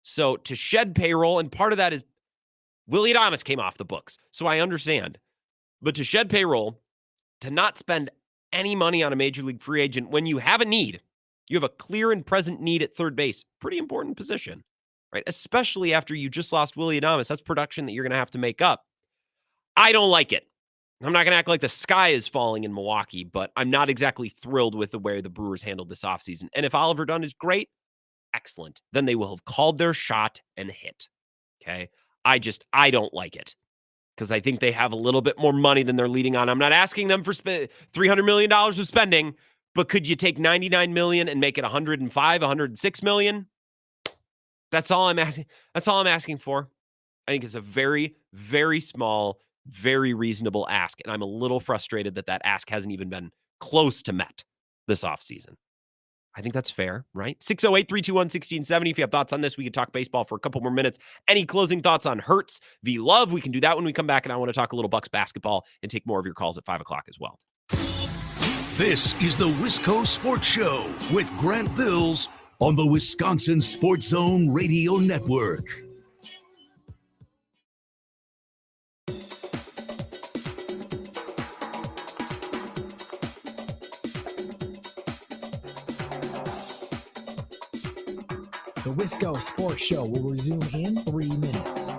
So to shed payroll, and part of that is Willie Adames came off the books, so I understand. But to shed payroll, to not spend any money on a major league free agent when you have a need, you have a clear and present need at third base, pretty important position, right? Especially after you just lost Willie Adames. That's production that you're going to have to make up. I don't like it. I'm not going to act like the sky is falling in Milwaukee, but I'm not exactly thrilled with the way the Brewers handled this offseason. And if Oliver Dunn is great, excellent. Then they will have called their shot and hit. Okay? I don't like it. because I think they have a little bit more money than they're leading on. I'm not asking them for $300 million of spending, but could you take $99 million and make it $105, $106 million? That's all I'm asking. That's all I'm asking for. I think it's a very, very small, very reasonable ask. And I'm a little frustrated that ask hasn't even been close to met this offseason. I think that's fair, right? 608-321-1670. If you have thoughts on this, we could talk baseball for a couple more minutes. Any closing thoughts on Hurts v. Love? We can do that when we come back, and I want to talk a little Bucks basketball and take more of your calls at 5 o'clock as well. This is the Wisco Sports Show with Grant Bills on the Wisconsin Sports Zone Radio Network. The Wisco Sports Show will resume in 3 minutes.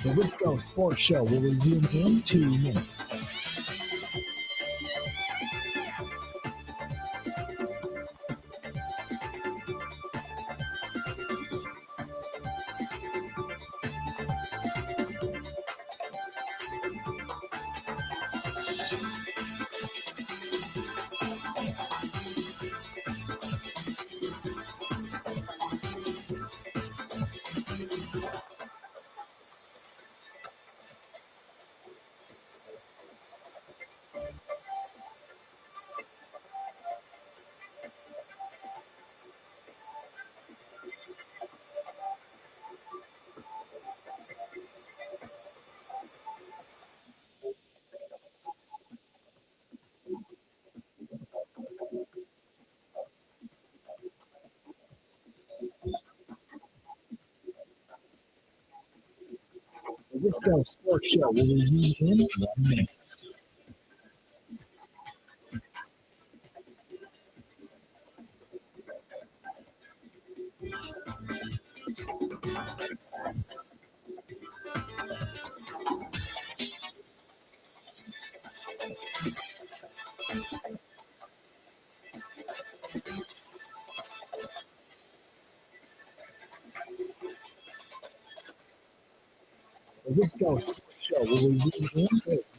The Wisco Sports Show will resume in 2 minutes. The Wisco Sports Show will resume in 1 minute. The Wisco Sports Show will resume in 3 minutes.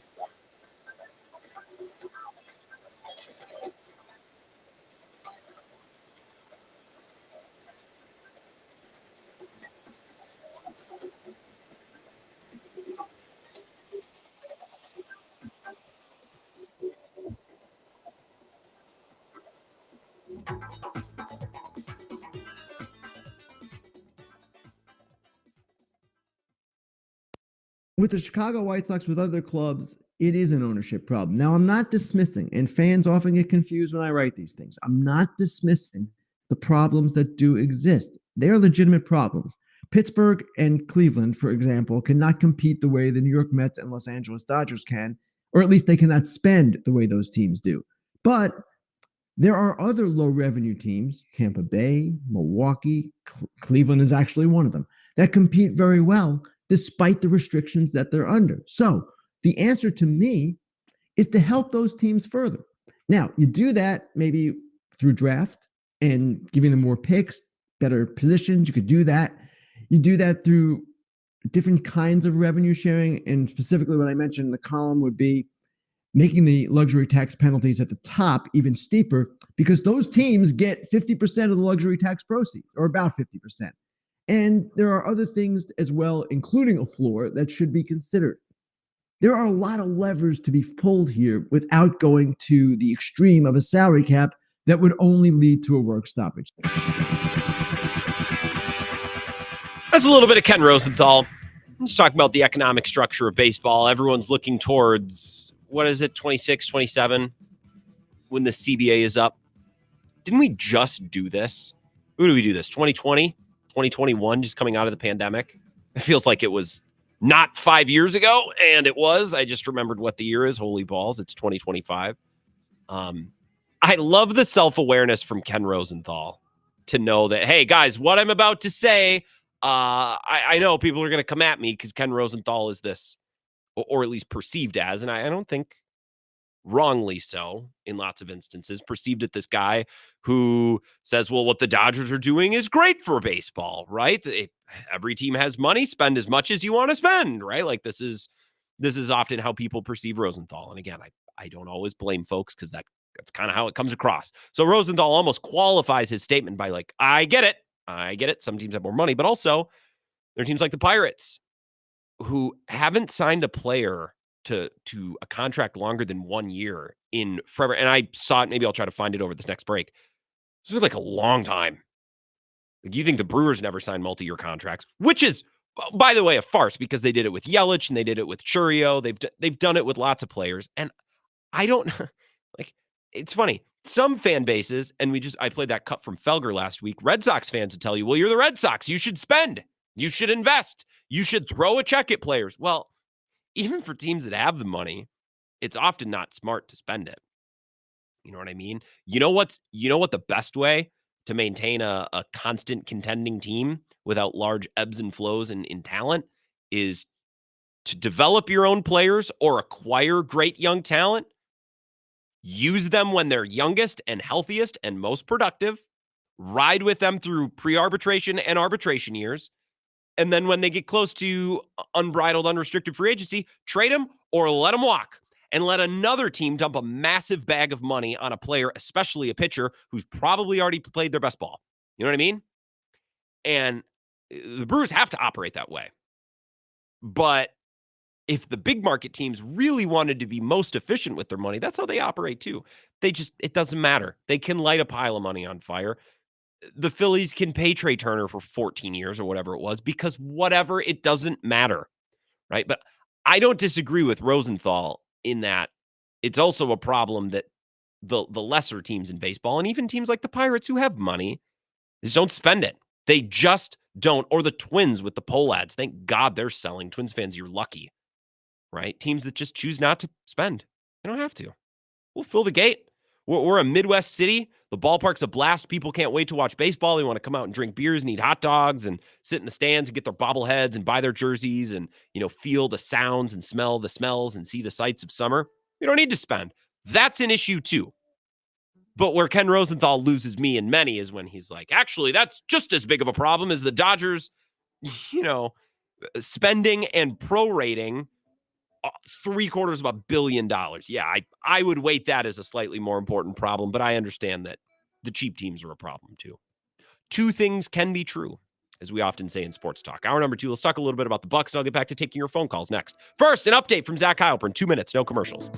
With the Chicago White Sox, with other clubs, it is an ownership problem. Now, I'm not dismissing, and fans often get confused when I write these things. I'm not dismissing the problems that do exist. They are legitimate problems. Pittsburgh and Cleveland, for example, cannot compete the way the New York Mets and Los Angeles Dodgers can, or at least they cannot spend the way those teams do. But there are other low revenue teams, Tampa Bay, Milwaukee, Cleveland is actually one of them, that compete very well despite the restrictions that they're under. So the answer to me is to help those teams further. Now, you do that maybe through draft and giving them more picks, better positions. You could do that. You do that through different kinds of revenue sharing. And specifically what I mentioned in the column would be making the luxury tax penalties at the top even steeper, because those teams get 50% of the luxury tax proceeds, or about 50%. And there are other things as well, including a floor, that should be considered. There are a lot of levers to be pulled here without going to the extreme of a salary cap that would only lead to a work stoppage. That's a little bit of Ken Rosenthal. Let's talk about the economic structure of baseball. Everyone's looking towards, 26, 27, when the CBA is up. Didn't we just do this? Who did we do this? 2020, 2021, just coming out of the pandemic? It feels like it was not 5 years ago, and it was. I just remembered what the year is. Holy balls, it's 2025. I love the self-awareness from Ken Rosenthal to know that, hey, guys, what I'm about to say, I know people are going to come at me because Ken Rosenthal is this, or at least perceived as, and I don't think wrongly so in lots of instances, perceived at this guy who says, well, what the Dodgers are doing is great for baseball, right? Every team has money, spend as much as you want to spend, right? Like this is often how people perceive Rosenthal. And again, I don't always blame folks because that's kind of how it comes across. So Rosenthal almost qualifies his statement by like, I get it. Some teams have more money, but also there are teams like the Pirates who haven't signed a player to a contract longer than 1 year in forever. And I saw it. Maybe I'll try to find it over this next break. This was like a long time. Like you think the Brewers never signed multi-year contracts, which is, by the way, a farce because they did it with Yelich and they did it with Churio. They've done it with lots of players. And I don't like, it's funny. Some fan bases, and I played that cut from Felger last week. Red Sox fans would tell you, well, you're the Red Sox. You should spend. You should invest. You should throw a check at players. Well, even for teams that have the money, it's often not smart to spend it. You know what I mean? You know what the best way to maintain a constant contending team without large ebbs and flows in talent is to develop your own players or acquire great young talent. Use them when they're youngest and healthiest and most productive. Ride with them through pre-arbitration and arbitration years. And then when they get close to unbridled, unrestricted free agency, trade them or let them walk. And let another team dump a massive bag of money on a player, especially a pitcher, who's probably already played their best ball. You know what I mean? And the Brewers have to operate that way. But if the big market teams really wanted to be most efficient with their money, that's how they operate too. It doesn't matter. They can light a pile of money on fire. The Phillies can pay Trey Turner for 14 years or whatever it was because whatever, it doesn't matter, right? But I don't disagree with Rosenthal in that it's also a problem that the lesser teams in baseball and even teams like the Pirates who have money just don't spend it. They just don't. Or the Twins with the poll ads. Thank God they're selling. Twins fans, you're lucky, right? Teams that just choose not to spend. They don't have to. We'll fill the gate. We're a Midwest city. The ballpark's a blast. People can't wait to watch baseball. They want to come out and drink beers and eat hot dogs and sit in the stands and get their bobbleheads and buy their jerseys and, feel the sounds and smell the smells and see the sights of summer. We don't need to spend. That's an issue too. But where Ken Rosenthal loses me and many is when he's like, actually, that's just as big of a problem as the Dodgers, spending and prorating $750 million. Yeah, I would weight that as a slightly more important problem, but I understand that the cheap teams are a problem too. Two things can be true, as we often say in sports talk. Hour number 2, let's talk a little bit about the Bucks, and I'll get back to taking your phone calls next. First, an update from Zach Heilprin. 2 minutes, no commercials.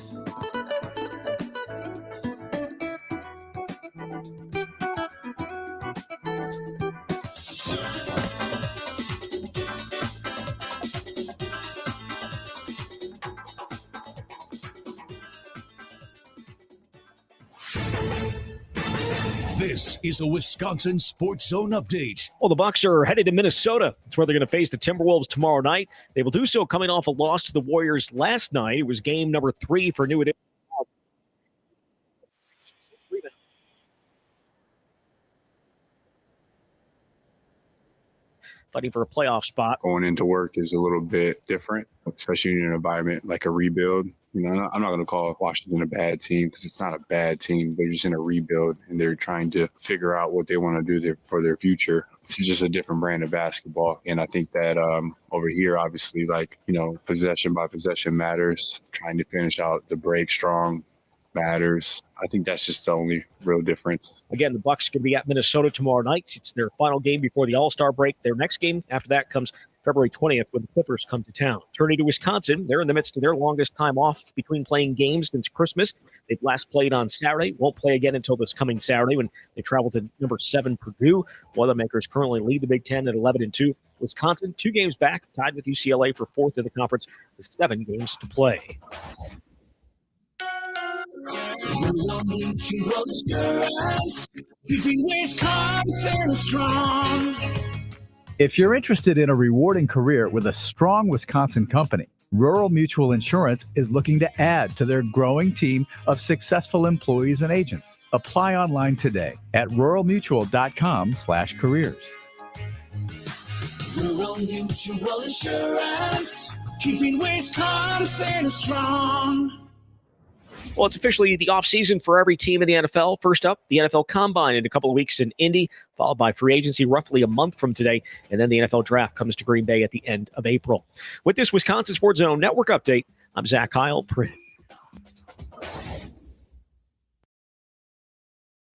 This is a Wisconsin Sports Zone update. Well, the Bucks are headed to Minnesota. That's where they're going to face the Timberwolves tomorrow night. They will do so coming off a loss to the Warriors last night. It was game number 3 for New Edition. Fighting for a playoff spot. Going into work is a little bit different, especially in an environment like a rebuild. I'm not going to call Washington a bad team because it's not a bad team. They're just in a rebuild and they're trying to figure out what they want to do for their future. It's just a different brand of basketball. And I think that over here, obviously, possession by possession matters. Trying to finish out the break strong matters. I think that's just the only real difference. Again, the Bucks can be at Minnesota tomorrow night. It's their final game before the All-Star break. Their next game after that comes February 20th when the Clippers come to town. Turning to Wisconsin, they're in the midst of their longest time off between playing games since Christmas. They've last played on Saturday, won't play again until this coming Saturday when they travel to number 7 Purdue. Boilermakers currently lead the Big Ten at 11-2. Wisconsin, 2 games back, tied with UCLA for 4th in the conference with 7 games to play. Mutual Insurance, keeping Wisconsin strong. If you're interested in a rewarding career with a strong Wisconsin company, Rural Mutual Insurance is looking to add to their growing team of successful employees and agents. Apply online today at ruralmutual.com/careers. Rural Mutual Insurance, keeping Wisconsin strong. Well, it's officially the offseason for every team in the NFL. First up, the NFL Combine in a couple of weeks in Indy, followed by free agency roughly a month from today. And then the NFL Draft comes to Green Bay at the end of April. With this Wisconsin Sports Zone Network update, I'm Zach Heil.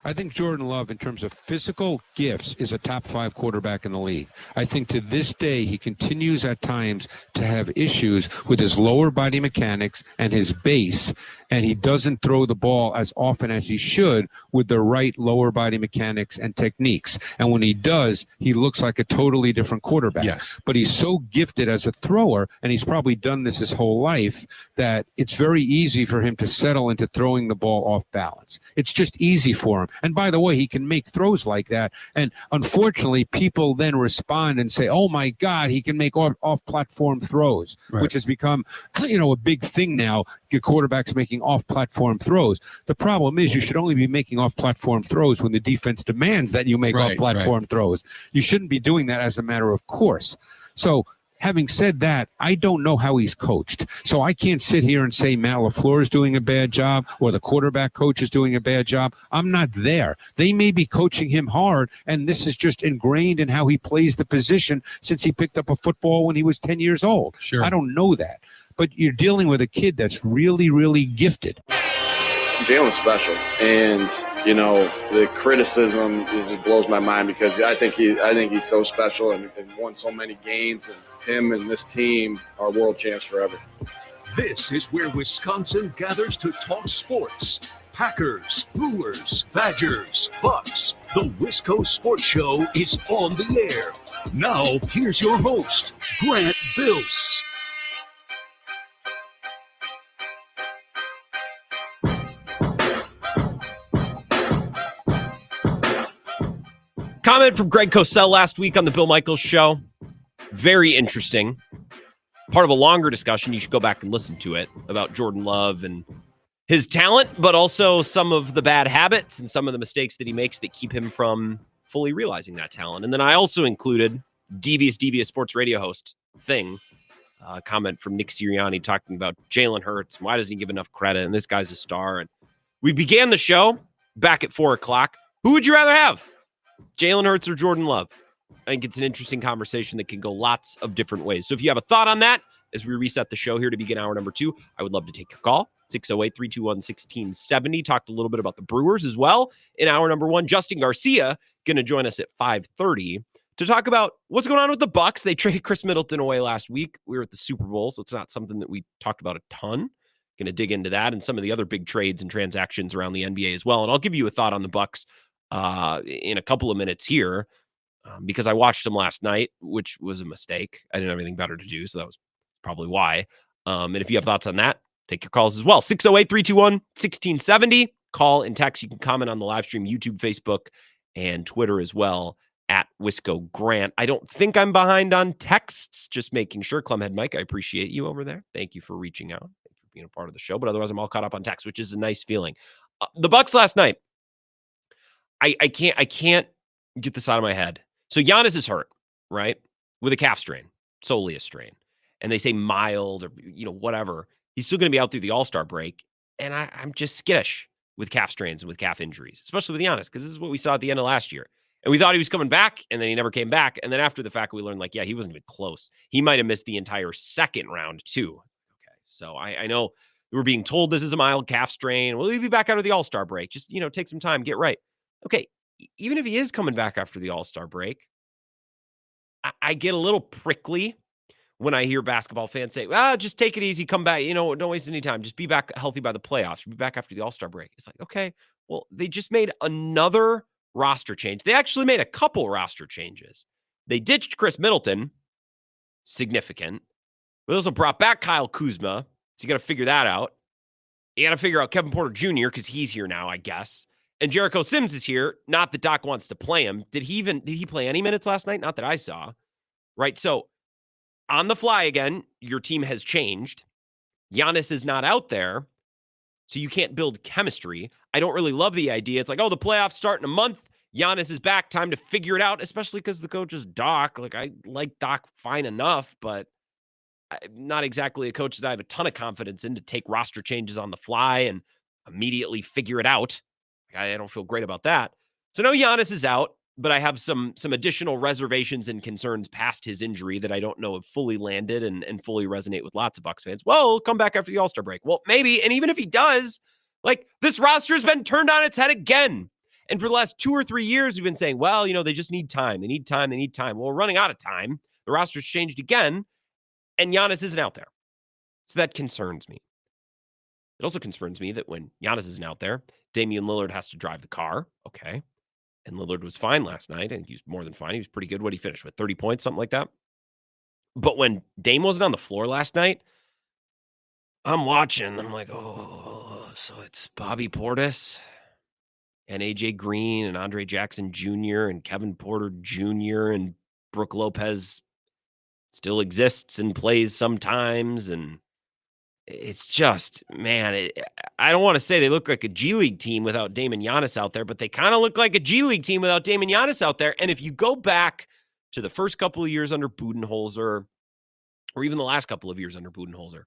I think Jordan Love, in terms of physical gifts, is a top 5 quarterback in the league. I think to this day, he continues at times to have issues with his lower body mechanics and his base, and he doesn't throw the ball as often as he should with the right lower body mechanics and techniques. And when he does, he looks like a totally different quarterback. Yes. But he's so gifted as a thrower, and he's probably done this his whole life, that it's very easy for him to settle into throwing the ball off balance. It's just easy for him. And by the way, he can make throws like that. And unfortunately, people then respond and say, oh my God, he can make off-platform throws, which has become, a big thing now, quarterbacks making off-platform throws. The problem is you should only be making off-platform throws when the defense demands that you make off-platform throws. You shouldn't be doing that as a matter of course. So having said that, I don't know how he's coached. So I can't sit here and say Matt LaFleur is doing a bad job or the quarterback coach is doing a bad job. I'm not there. They may be coaching him hard, and this is just ingrained in how he plays the position since he picked up a football when he was 10 years old. Sure. I don't know that. But you're dealing with a kid that's really, really gifted. Jalen's special, and the criticism, it just blows my mind because I think he's so special and won so many games, and him and this team are world champs forever. This is where Wisconsin gathers to talk sports. Packers, Brewers, Badgers, Bucks. The Wisco Sports Show is on the air. Now, here's your host, Grant Bills. Comment from Greg Cosell last week on the Bill Michaels Show. Very interesting. Part of a longer discussion. You should go back and listen to it about Jordan Love and his talent, but also some of the bad habits and some of the mistakes that he makes that keep him from fully realizing that talent. And then I also included Devious Sports Radio host thing. Comment from Nick Sirianni talking about Jalen Hurts. Why doesn't he give enough credit? And this guy's a star. And we began the show back at 4:00. Who would you rather have? Jalen Hurts or Jordan Love? I think it's an interesting conversation that can go lots of different ways. So if you have a thought on that, as we reset the show here to begin hour number 2, I would love to take your call. 608-321-1670. Talked a little bit about the Brewers as well in hour number 1. Justin Garcia going to join us at 5:30 to talk about what's going on with the Bucks. They traded Chris Middleton away last week. We were at the Super Bowl, so it's not something that we talked about a ton. Going to dig into that and some of the other big trades and transactions around the NBA as well. And I'll give you a thought on the Bucks in a couple of minutes here because I watched them last night, which was a mistake. I didn't have anything better to do, so that was probably why. And if you have thoughts on that, take your calls as well. 608-321-1670. Call and text. You can comment on the live stream, YouTube, Facebook, and Twitter as well at Wisco Grant. I don't think I'm behind on texts, just making sure. Clemhead Mike, I appreciate you over there. Thank you for reaching out. Thank you for being a part of the show. But otherwise, I'm all caught up on text, which is a nice feeling. The Bucks last night. I can't get this out of my head. So Giannis is hurt, right? With a calf strain, solely a strain. And they say mild or, whatever. He's still going to be out through the All-Star break. And I'm just skittish with calf strains and with calf injuries, especially with Giannis, because this is what we saw at the end of last year. And we thought he was coming back, and then he never came back. And then after the fact, we learned, he wasn't even close. He might have missed the entire second round, too. Okay, so I know we're being told this is a mild calf strain. Well, he'll be back out of the All-Star break. Just, take some time, get right. Okay, even if he is coming back after the All-Star break, I get a little prickly when I hear basketball fans say, just take it easy, come back. Don't waste any time. Just be back healthy by the playoffs. Be back after the All-Star break. It's like, okay, well, they just made another roster change. They actually made a couple roster changes. They ditched Chris Middleton, significant. They also brought back Kyle Kuzma, so you got to figure that out. You got to figure out Kevin Porter Jr. because he's here now, I guess. And Jericho Sims is here. Not that Doc wants to play him. Did he play any minutes last night? Not that I saw. Right. So on the fly again, your team has changed. Giannis is not out there, so you can't build chemistry. I don't really love the idea. It's like, the playoffs start in a month. Giannis is back. Time to figure it out, especially because the coach is Doc. Like, I like Doc fine enough, but I'm not exactly a coach that I have a ton of confidence in to take roster changes on the fly and immediately figure it out. I don't feel great about that. So no, Giannis is out, but I have some additional reservations and concerns past his injury that I don't know have fully landed and fully resonate with lots of Bucks fans. Well, he'll come back after the All-Star break. Well, maybe. And even if he does, like, this roster has been turned on its head again. And for the last 2 or 3 years, we've been saying, well, they just need time. They need time. They need time. Well, we're running out of time. The roster's changed again, and Giannis isn't out there. So that concerns me. It also concerns me that when Giannis isn't out there, Damian Lillard has to drive the car. Okay. And Lillard was fine last night, and he was more than fine. He was pretty good. What he finished with, 30 points, something like that. But when Dame wasn't on the floor last night, I'm watching. I'm like, so it's Bobby Portis and AJ Green and Andre Jackson Jr. and Kevin Porter Jr. and Brooke Lopez still exists and plays sometimes. And it's just, man, I don't want to say they look like a G League team without Dame and Giannis out there, but they kind of look like a G League team without Dame and Giannis out there. And if you go back to the first couple of years under Budenholzer, or even the last couple of years under Budenholzer,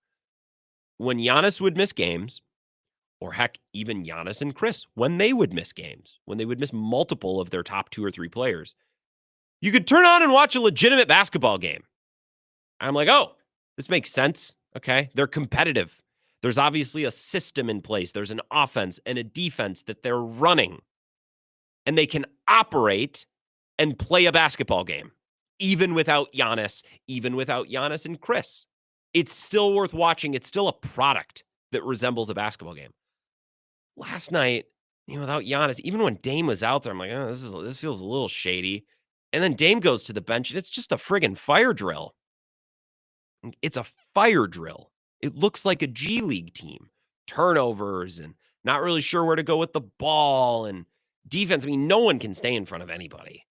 when Giannis would miss games, or heck, even Giannis and Chris, when they would miss games, when they would miss multiple of their top 2 or 3 players, you could turn on and watch a legitimate basketball game. I'm like, this makes sense. Okay. They're competitive. There's obviously a system in place. There's an offense and a defense that they're running, and they can operate and play a basketball game, even without Giannis and Chris. It's still worth watching. It's still a product that resembles a basketball game. Last night, without Giannis, even when Dame was out there, I'm like, this feels a little shady. And then Dame goes to the bench, and it's just a friggin' fire drill. It's a fire drill. It looks like a G League team. Turnovers and not really sure where to go with the ball and defense. I mean, no one can stay in front of anybody.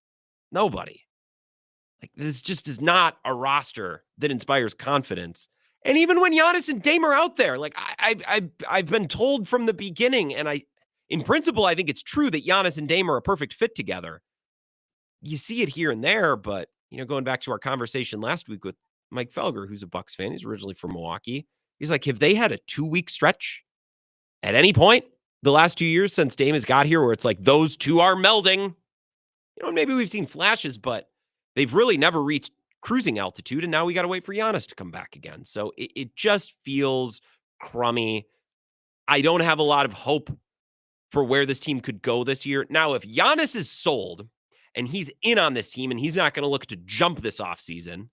Nobody. Like, this just is not a roster that inspires confidence. And even when Giannis and Dame are out there, like I've been told from the beginning, and in principle, I think it's true that Giannis and Dame are a perfect fit together. You see it here and there, but going back to our conversation last week with Mike Felger, who's a Bucks fan, he's originally from Milwaukee. He's like, have they had a 2-week stretch at any point the last 2 years since Dame has got here where it's like those two are melding? Maybe we've seen flashes, but they've really never reached cruising altitude, and now we got to wait for Giannis to come back again. So it just feels crummy. I don't have a lot of hope for where this team could go this year. Now, if Giannis is sold and he's in on this team and he's not going to look to jump this offseason,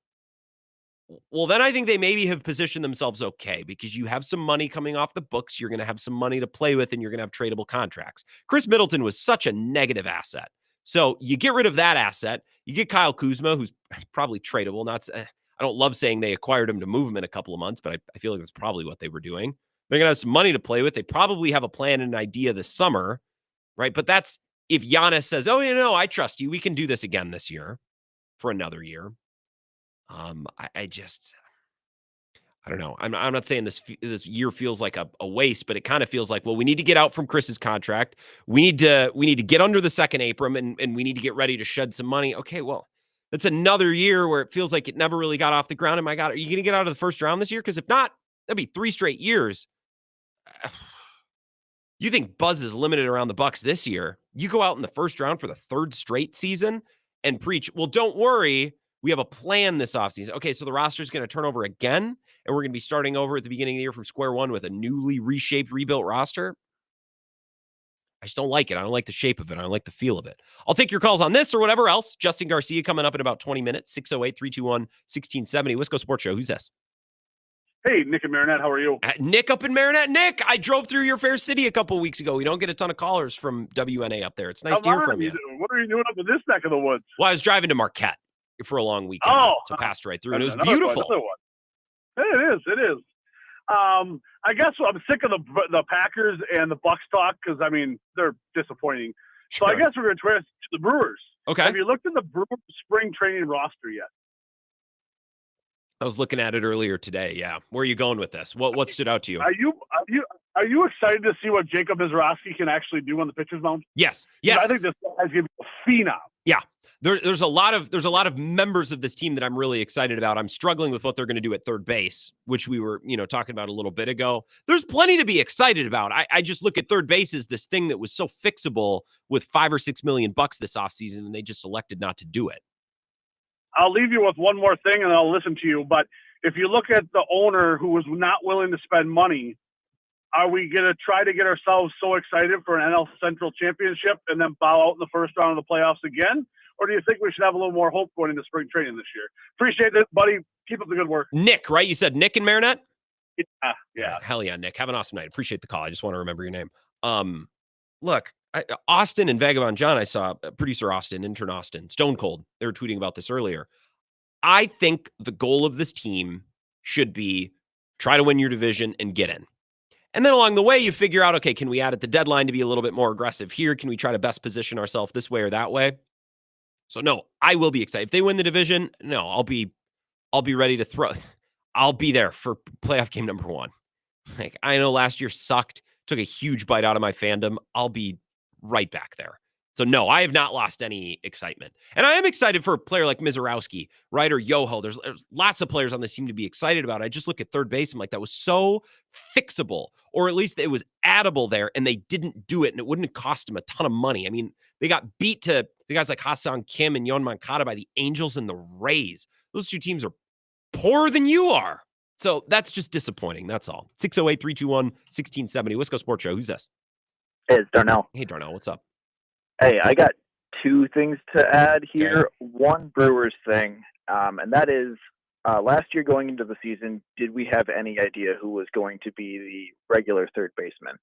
well, then I think they maybe have positioned themselves okay, because you have some money coming off the books. You're going to have some money to play with, and you're going to have tradable contracts. Chris Middleton was such a negative asset. So you get rid of that asset. You get Kyle Kuzma, who's probably tradable. I don't love saying they acquired him to move him in a couple of months, but I feel like that's probably what they were doing. They're going to have some money to play with. They probably have a plan and an idea this summer, right? But that's if Giannis says, I trust you. We can do this again this year for another year. I don't know. I'm not saying this year feels like a waste, but it kind of feels like, well, we need to get out from Chris's contract. We need to get under the second apron, and we need to get ready to shed some money. Okay, well, that's another year where it feels like it never really got off the ground. Are you going to get out of the first round this year? Because if not, that'd be 3 straight years. You think buzz is limited around the Bucks this year? You go out in the first round for the 3rd straight season and preach, well, don't worry, we have a plan this offseason. Okay, so the roster is going to turn over again, and we're going to be starting over at the beginning of the year from square one with a newly reshaped, rebuilt roster. I just don't like it. I don't like the shape of it. I don't like the feel of it. I'll take your calls on this or whatever else. Justin Garcia coming up in about 20 minutes, 608-321-1670. Wisco Sports Show. Who's this? Hey, Nick and Marinette, how are you? Nick up in Marinette. Nick, I drove through your fair city a couple of weeks ago. We don't get a ton of callers from WNA up there. It's nice to hear from you. What are you doing up in this neck of the woods? Well, I was driving to Marquette for a long weekend. So passed right through, and it was beautiful. It is. I guess I'm sick of the Packers and the Bucks talk because, I mean, they're disappointing. Sure. So I guess we're going to twist to the Brewers. Okay. Have you looked at the Brewers spring training roster yet? I was looking at it earlier today. Yeah. Where are you going with this? What stood out to you? Are you excited to see what Jacob Mizrachi can actually do on the pitcher's mound? Yes. I think this guy's going to be a phenom. Yeah. There's a lot of members of this team that I'm really excited about. I'm struggling with what they're going to do at third base, which we were, talking about a little bit ago. There's plenty to be excited about. I just look at third base as this thing that was so fixable with $5 or $6 million this offseason, and they just elected not to do it. I'll leave you with one more thing, and I'll listen to you. But if you look at the owner who was not willing to spend money, are we going to try to get ourselves so excited for an NL Central championship and then bow out in the first round of the playoffs again? Or do you think we should have a little more hope going into spring training this year? Appreciate it, buddy. Keep up the good work. Nick, right? You said Nick and Marinette? Yeah. Hell yeah, Nick. Have an awesome night. Appreciate the call. I just want to remember your name. Look, Austin and Vagabond John, I saw producer Austin, intern Austin, Stone Cold. They were tweeting about this earlier. I think the goal of this team should be try to win your division and get in. And then along the way, you figure out, okay, can we add at the deadline to be a little bit more aggressive here? Can we try to best position ourselves this way or that way? So no, I will be excited. If they win the division, no, I'll be ready to throw. I'll be there for playoff game number 1. Like, I know last year sucked, took a huge bite out of my fandom. I'll be right back there. So no, I have not lost any excitement. And I am excited for a player like Mizrachi, right? Or Yoho. There's lots of players on this team to be excited about. I just look at third base. I'm like, that was so fixable, or at least it was addable there, and they didn't do it, and it wouldn't have cost them a ton of money. I mean, they got beat to the guys like Hassan Kim and Yon Moncada by the Angels and the Rays. Those two teams are poorer than you are. So that's just disappointing. That's all. 608-321-1670. Wisco Sports Show. Who's this? Hey, it's Darnell. Hey, Darnell. What's up? Hey, I got 2 things to add here. Okay. One Brewers thing, and that is last year going into the season, did we have any idea who was going to be the regular third baseman?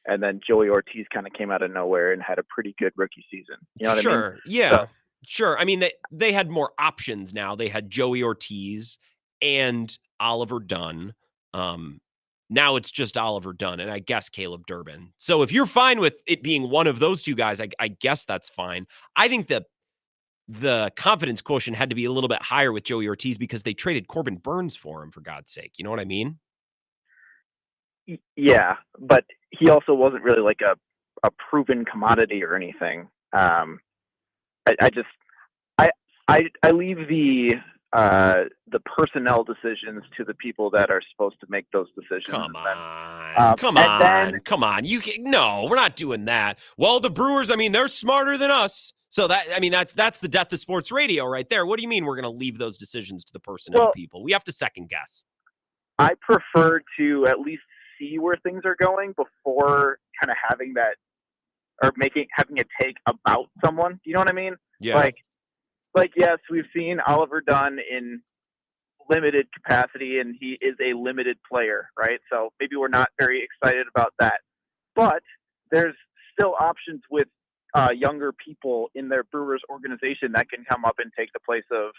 And then Joey Ortiz kind of came out of nowhere and had a pretty good rookie season. You know what I mean? Sure. Yeah. Sure. I mean, they had more options now. They had Joey Ortiz and Oliver Dunn. Now it's just Oliver Dunn and I guess Caleb Durbin. So if you're fine with it being one of those two guys, I guess that's fine. I think that the confidence quotient had to be a little bit higher with Joey Ortiz because they traded Corbin Burns for him, for God's sake. You know what I mean? Yeah, but he also wasn't really like a proven commodity or anything. I leave the personnel decisions to the people that are supposed to make those decisions. Come on. No, we're not doing that. Well, the Brewers, I mean, they're smarter than us. So that's the death of sports radio right there. What do you mean we're going to leave those decisions to the personnel people? We have to second guess. I prefer to at least see where things are going before kind of having that or having a take about someone. You know what I mean? Yeah. Like, yes, we've seen Oliver Dunn in limited capacity, and he is a limited player, right? So maybe we're not very excited about that. But there's still options with younger people in their Brewers organization that can come up and take the place of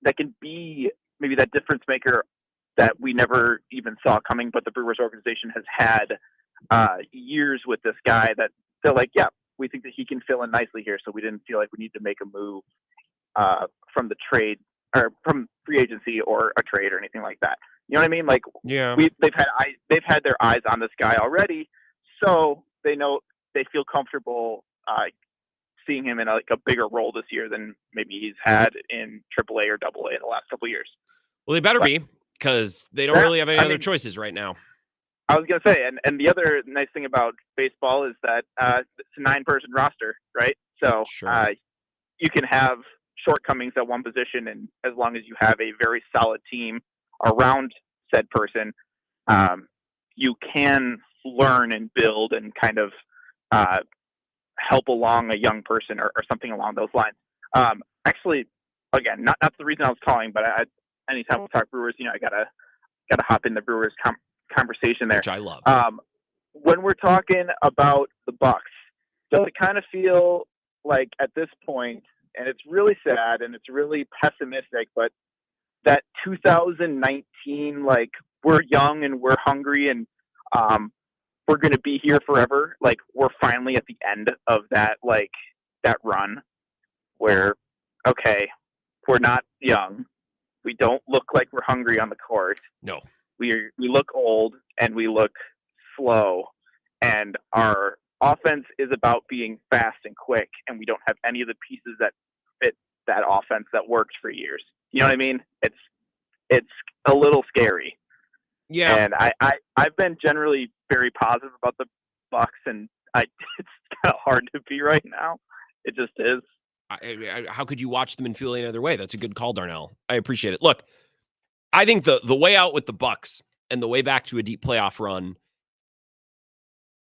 that can be maybe that difference maker that we never even saw coming, but the Brewers organization has had years with this guy that they're like, yeah, we think that he can fill in nicely here, so we didn't feel like we need to make a move from the trade or from free agency or a trade or anything like that. You know what I mean? Like, yeah, they've had their eyes on this guy already, so they know they feel comfortable seeing him in a bigger role this year than maybe he's had in AAA or AA in the last couple of years. Well, they better be, because they don't really have any other choices right now. I was going to say, and the other nice thing about baseball is that it's a 9-person roster, right? So you can have shortcomings at one position, and as long as you have a very solid team around said person, you can learn and build and kind of help along a young person or something along those lines. Actually, again, not the reason I was calling, but anytime we talk Brewers, I gotta hop in the Brewers conversation there, which I love. When we're talking about the Bucks, does it kind of feel like at this point, and it's really sad and it's really pessimistic, but that 2019, like, we're young and we're hungry and we're going to be here forever. Like, we're finally at the end of that, like, that run where, okay, we're not young. We don't look like we're hungry on the court. No. We look old and we look slow, and our offense is about being fast and quick, and we don't have any of the pieces that fit that offense that worked for years. You know what I mean? It's a little scary. Yeah. And I've been generally very positive about the Bucks, and it's kind of hard to be right now. It just is. How could you watch them and feel any other way? That's a good call, Darnell. I appreciate it. Look, I think the way out with the Bucks and the way back to a deep playoff run,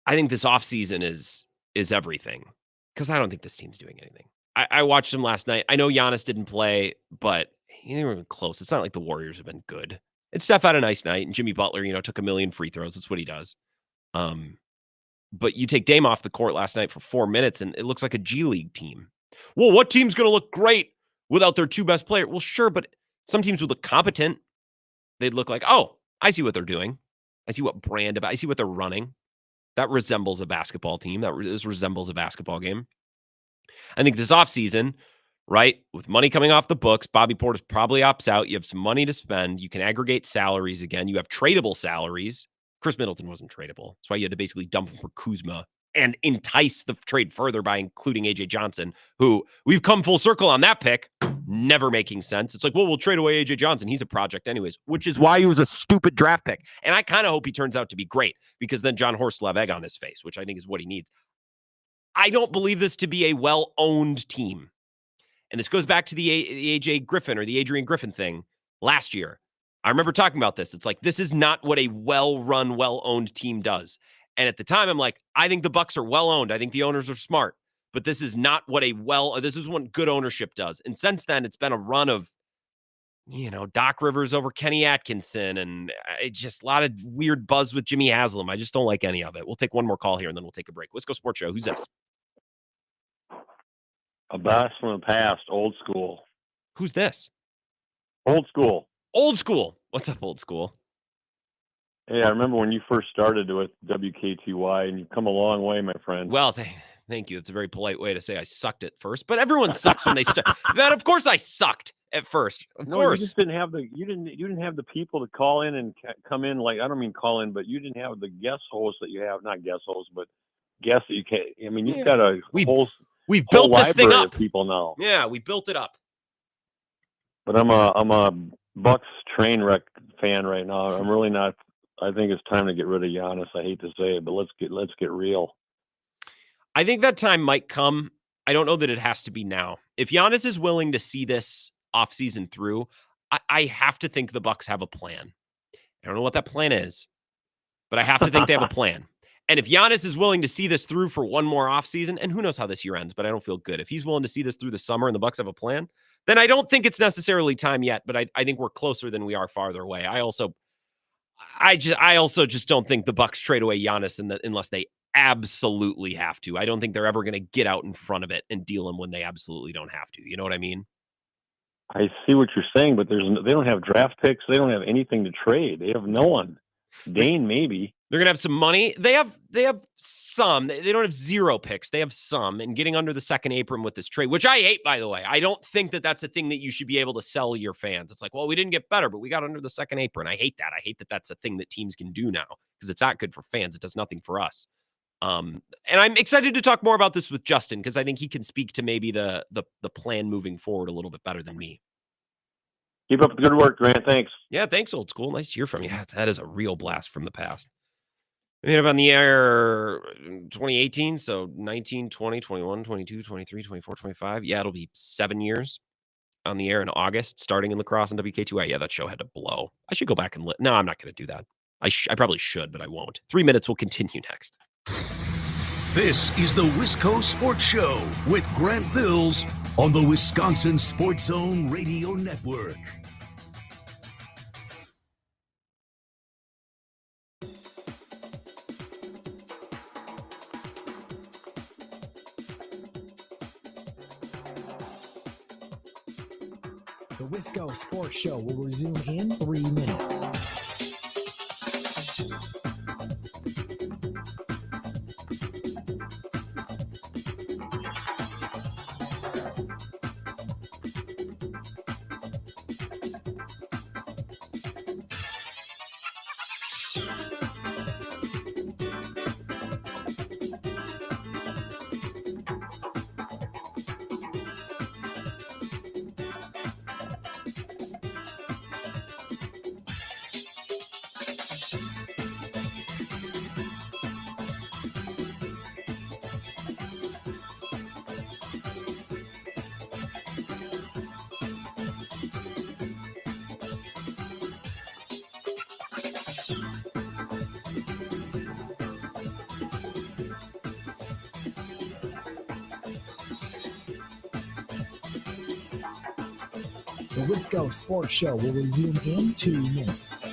I think this offseason is everything, because I don't think this team's doing anything. I watched them last night. I know Giannis didn't play, but they were even close. It's not like the Warriors have been good. And Steph had a nice night, and Jimmy Butler, took 1 million free throws. That's what he does. But you take Dame off the court last night for 4 minutes, and it looks like a G League team. Well, what team's going to look great without their 2 best players? Well, sure, but some teams would look competent. They'd look like, oh, I see what they're doing. I see what I see what they're running. That resembles a basketball team. This resembles a basketball game. I think this offseason, right, with money coming off the books, Bobby Portis probably opts out. You have some money to spend. You can aggregate salaries again. You have tradable salaries. Chris Middleton wasn't tradable. That's why you had to basically dump him for Kuzma and entice the trade further by including A.J. Johnson, who we've come full circle on that pick, never making sense. It's like, well, we'll trade away A.J. Johnson. He's a project anyways, which is why he was a stupid draft pick. And I kind of hope he turns out to be great, because then John Horst will have egg on his face, which I think is what he needs. I don't believe this to be a well-owned team. And this goes back to the A.J. Griffin or the Adrian Griffin thing last year. I remember talking about this. It's like, this is not what a well-run, well-owned team does. And at the time, I'm like, I think the Bucks are well-owned. I think the owners are smart. But this is not what this is what good ownership does. And since then, it's been a run of, Doc Rivers over Kenny Atkinson, and just a lot of weird buzz with Jimmy Haslam. I just don't like any of it. We'll take one more call here, and then we'll take a break. Let's go Sports Show. Who's this? A blast from the past, old school. Who's this? Old school. Old school. What's up, old school? Hey, I remember when you first started with WKTY, and you've come a long way, my friend. Well, thank you. It's a very polite way to say I sucked at first, but everyone sucks when they start. Man, of course I sucked at first. Of course. You just didn't have you didn't have the people to call in and come in, like, I don't mean call in, but you didn't have the guest hosts that you have, not guest hosts, but guests that you can't. I mean, you've got a we've built this thing up. Of people now. Yeah, we built it up. But I'm a Bucks train wreck fan right now. I'm really not. I think it's time to get rid of Giannis. I hate to say it, but let's get real. I think that time might come. I don't know that it has to be now. If Giannis is willing to see this offseason through, I have to think the Bucks have a plan. I don't know what that plan is, but I have to think they have a plan. And if Giannis is willing to see this through for one more offseason, and who knows how this year ends, but I don't feel good. If he's willing to see this through the summer and the Bucks have a plan, then I don't think it's necessarily time yet, but I think we're closer than we are farther away. I also just don't think the Bucks trade away Giannis unless they absolutely have to. I don't think they're ever going to get out in front of it and deal him when they absolutely don't have to. You know what I mean? I see what you're saying, but they don't have draft picks. They don't have anything to trade. They have no one. Dane, maybe. They're going to have some money. They have some. They don't have 0 picks. They have some. And getting under the second apron with this trade, which I hate, by the way. I don't think that that's a thing that you should be able to sell your fans. It's like, well, we didn't get better, but we got under the second apron. I hate that. I hate that that's a thing that teams can do now, because it's not good for fans. It does nothing for us. And I'm excited to talk more about this with Justin, because I think he can speak to maybe the plan moving forward a little bit better than me. Keep up the good work, Grant. Thanks. Yeah, thanks, old school. Nice to hear from you. Yeah, that is a real blast from the past. We hit up on the air 2018, so 19, 20, 21, 22, 23, 24, 25. Yeah, it'll be 7 years on the air in August, starting in lacrosse and WK2I. Yeah, that show had to blow. I should go back and no, I'm not going to do that. I probably should, but I won't. 3 minutes will continue next. This is the Wisco Sports Show with Grant Bills on the Wisconsin Sports Zone Radio Network. The Wisco Sports Show will resume in 3 minutes. The Wisco Sports Show will resume in 2 minutes.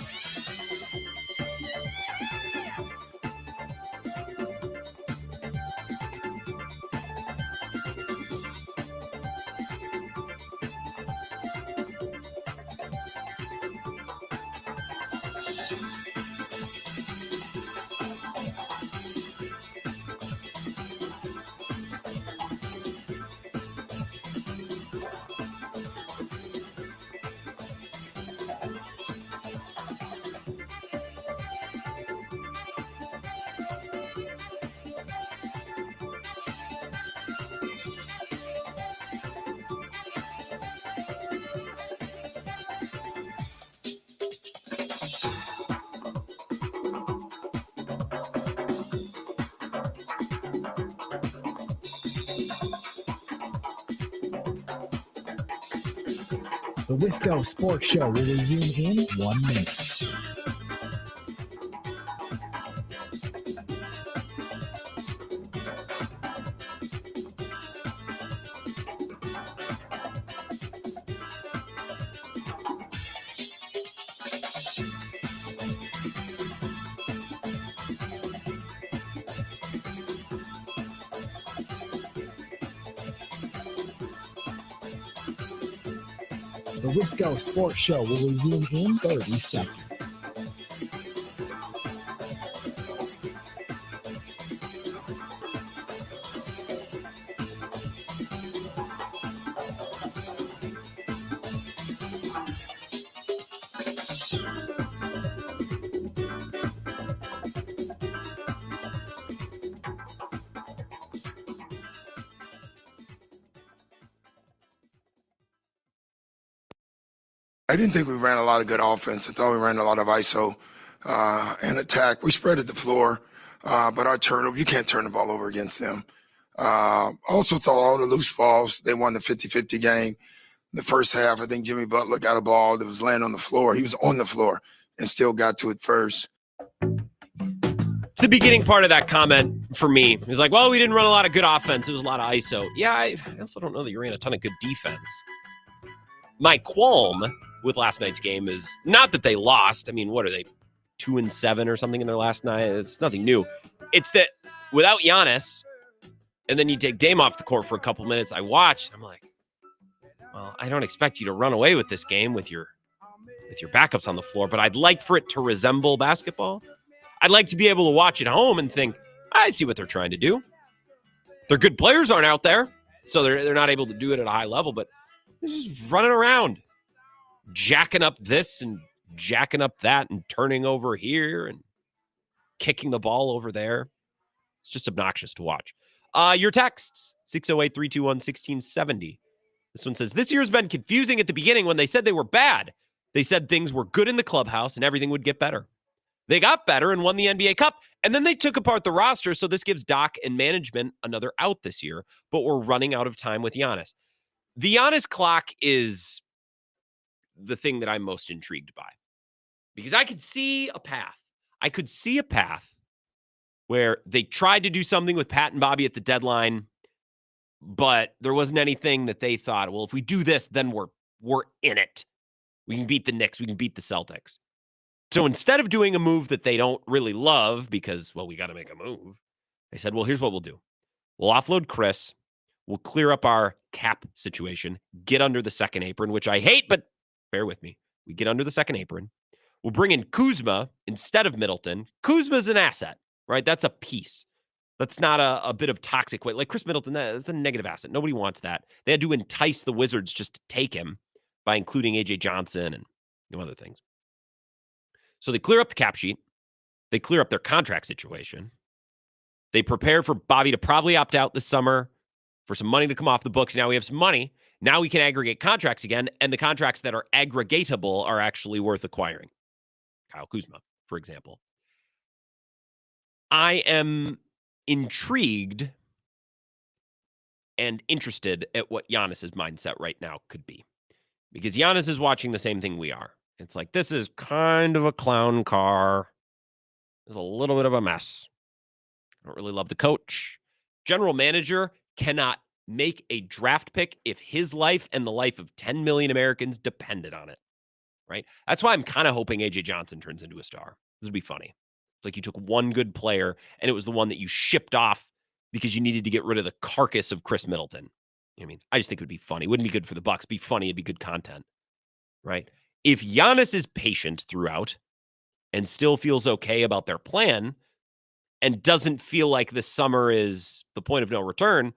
The Wisco Sports Show will resume in 1 minute. The Wisco Sports Show will resume in 30 seconds. I didn't think we ran a lot of good offense. I thought we ran a lot of ISO and attack. We spread the floor, but our turnover, you can't turn the ball over against them. Also thought all the loose balls, they won the 50-50 game. The first half, I think Jimmy Butler got a ball that was laying on the floor. He was on the floor and still got to it first. It's the beginning part of that comment for me. It was like, well, we didn't run a lot of good offense. It was a lot of ISO. Yeah, I also don't know that you ran a ton of good defense. My qualm with last night's game is not that they lost. I mean, what are they, 2-7 or something in their last night? It's nothing new. It's that without Giannis, and then you take Dame off the court for a couple minutes, I watched, I'm like, well, I don't expect you to run away with this game with your backups on the floor, but I'd like for it to resemble basketball. I'd like to be able to watch at home and think, I see what they're trying to do. Their good players aren't out there, so they're not able to do it at a high level, but they're just running around, jacking up this and jacking up that and turning over here and kicking the ball over there. It's just obnoxious to watch. Your texts, 608-321-1670. This one says, this year's been confusing at the beginning when they said they were bad. They said things were good in the clubhouse and everything would get better. They got better and won the NBA Cup, and then they took apart the roster, so this gives Doc and management another out this year, but we're running out of time with Giannis. The Giannis clock is the thing that I'm most intrigued by because I could see a path. I could see a path where they tried to do something with Pat and Bobby at the deadline, but there wasn't anything that they thought, well, if we do this, then we're in it. We can beat the Knicks. We can beat the Celtics. So instead of doing a move that they don't really love because, well, we got to make a move, they said, well, here's what we'll do. We'll offload Chris. We'll clear up our cap situation, get under the second apron, which I hate, but bear with me. We get under the second apron. We'll bring in Kuzma instead of Middleton. Kuzma's an asset, right? That's a piece. That's not a bit of toxic weight. Like Chris Middleton, that's a negative asset. Nobody wants that. They had to entice the Wizards just to take him by including A.J. Johnson and other things. So they clear up the cap sheet. They clear up their contract situation. They prepare for Bobby to probably opt out this summer for some money to come off the books. Now we have some money. Now we can aggregate contracts again, and the contracts that are aggregatable are actually worth acquiring. Kyle Kuzma, for example. I am intrigued and interested at what Giannis's mindset right now could be. Because Giannis is watching the same thing we are. It's like, this is kind of a clown car. It's a little bit of a mess. I don't really love the coach. General manager cannot make a draft pick if his life and the life of 10 million Americans depended on it, right? That's why I'm kind of hoping A.J. Johnson turns into a star. This would be funny. It's like you took one good player, and it was the one that you shipped off because you needed to get rid of the carcass of Chris Middleton. You know what I mean? I just think it would be funny. It wouldn't be good for the Bucks. Be funny. It'd be good content, right? If Giannis is patient throughout and still feels okay about their plan and doesn't feel like this summer is the point of no return,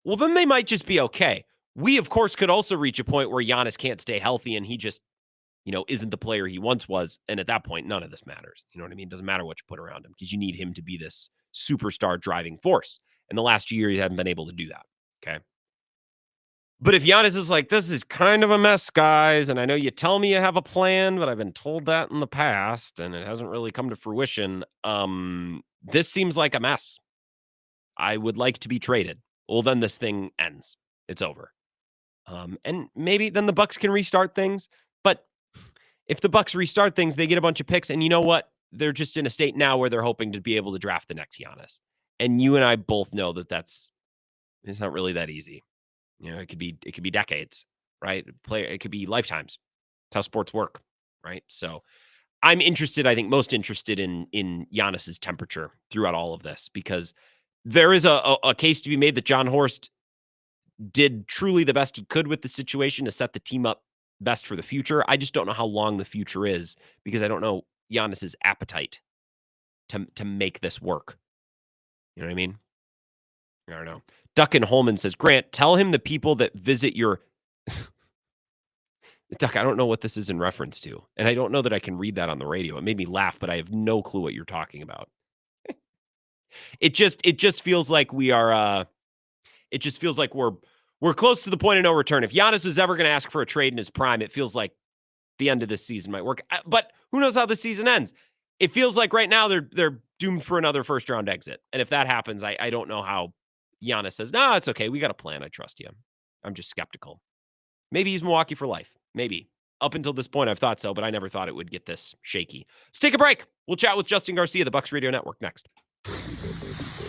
well, then they might just be okay. We, of course, could also reach a point where Giannis can't stay healthy and he just, isn't the player he once was. And at that point, none of this matters. You know what I mean? It doesn't matter what you put around him because you need him to be this superstar driving force. And the last 2 years, he hasn't been able to do that. Okay. But if Giannis is like, this is kind of a mess, guys, and I know you tell me you have a plan, but I've been told that in the past, and it hasn't really come to fruition, this seems like a mess. I would like to be traded. Well, then this thing ends. It's over. And maybe then the Bucks can restart things. But if the Bucks restart things, they get a bunch of picks, and you know what? They're just in a state now where they're hoping to be able to draft the next Giannis. And you and I both know that it's not really that easy. It could be decades, right? It could be lifetimes. That's how sports work, right? So I'm interested, I think most interested in Giannis's temperature throughout all of this, because there is a case to be made that John Horst did truly the best he could with the situation to set the team up best for the future. I just don't know how long the future is because I don't know Giannis's appetite to make this work. You know what I mean? I don't know. Duck Holman says, Grant, tell him the people that visit your... Duck, I don't know what this is in reference to. And I don't know that I can read that on the radio. It made me laugh, but I have no clue what you're talking about. It just feels like we are... it just feels like we're close to the point of no return. If Giannis was ever going to ask for a trade in his prime, it feels like the end of this season might work. But who knows how the season ends? It feels like right now they're doomed for another first-round exit. And if that happens, I don't know how Giannis says, no, it's okay. We got a plan. I trust you. I'm just skeptical. Maybe he's Milwaukee for life. Maybe. Up until this point, I've thought so, but I never thought it would get this shaky. Let's take a break. We'll chat with Justin Garcia, the Bucks Radio Network, next.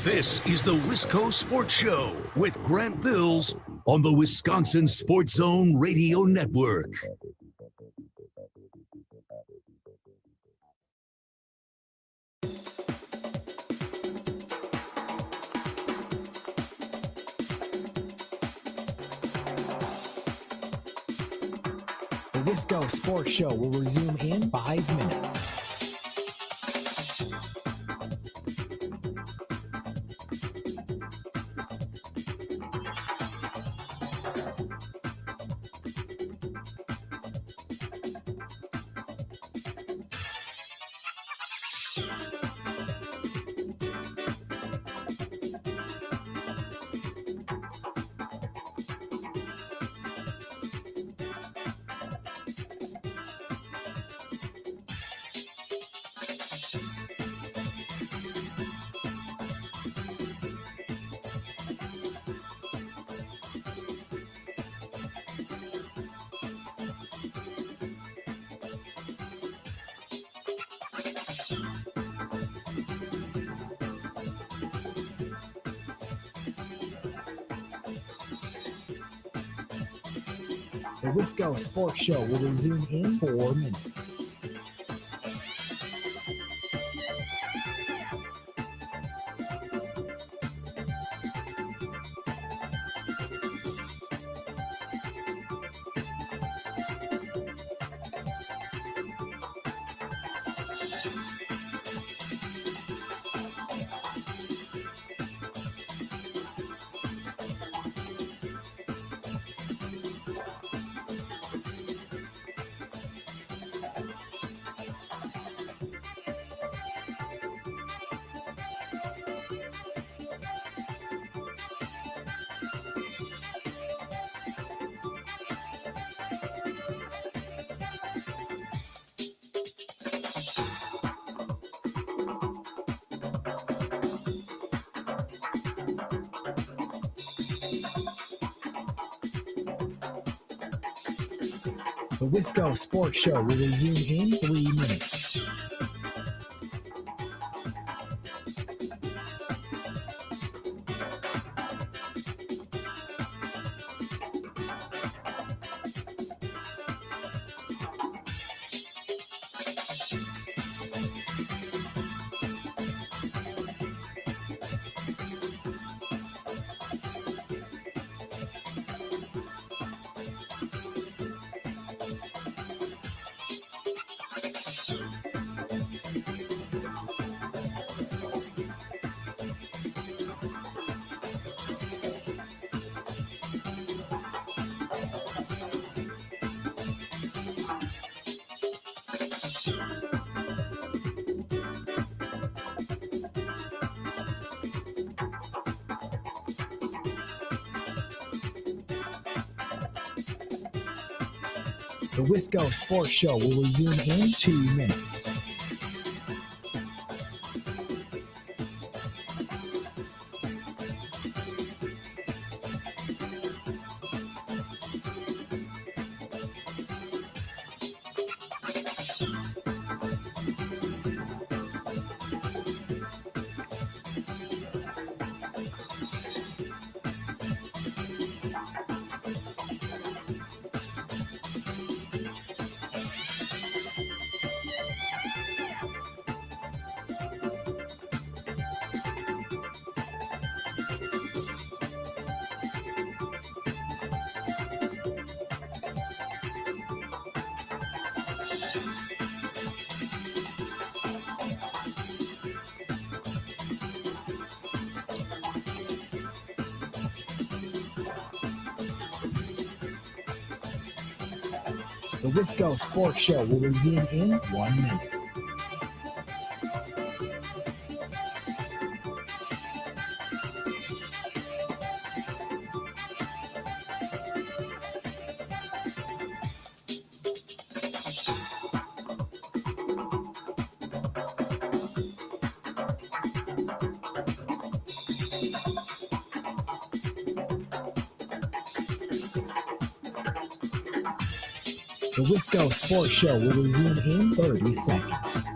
This is the Wisco Sports Show with Grant Bills on the Wisconsin Sports Zone Radio Network. The Wisco Sports Show will resume in 5 minutes. The Wisco Sports Show will resume in 4 minutes. The Wisco Sports Show will resume in 3 minutes. The Wisco Sports Show will resume in 2 minutes. The Wisco Sports Show will resume in 1 minute. The Wisco Sports Show will resume in 30 seconds.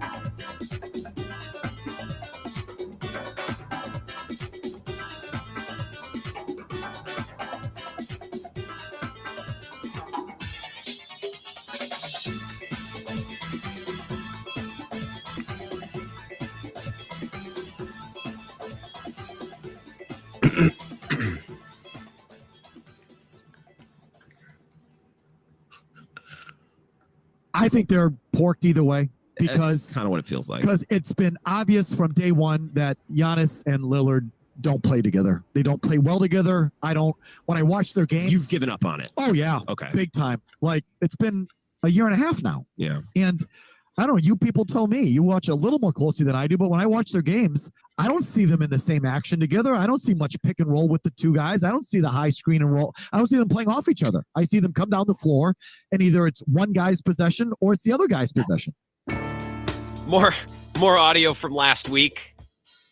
I think they're porked either way because kind of what it feels like. Because it's been obvious from day one that Giannis and Lillard don't play together. They don't play well together. When I watch their games. You've given up on it. Oh, yeah. Okay. Big time. Like, it's been a year and a half now. Yeah. And I don't know, you people tell me. You watch a little more closely than I do, but when I watch their games, I don't see them in the same action together. I don't see much pick and roll with the two guys. I don't see the high screen and roll. I don't see them playing off each other. I see them come down the floor, and either it's one guy's possession or it's the other guy's possession. More audio from last week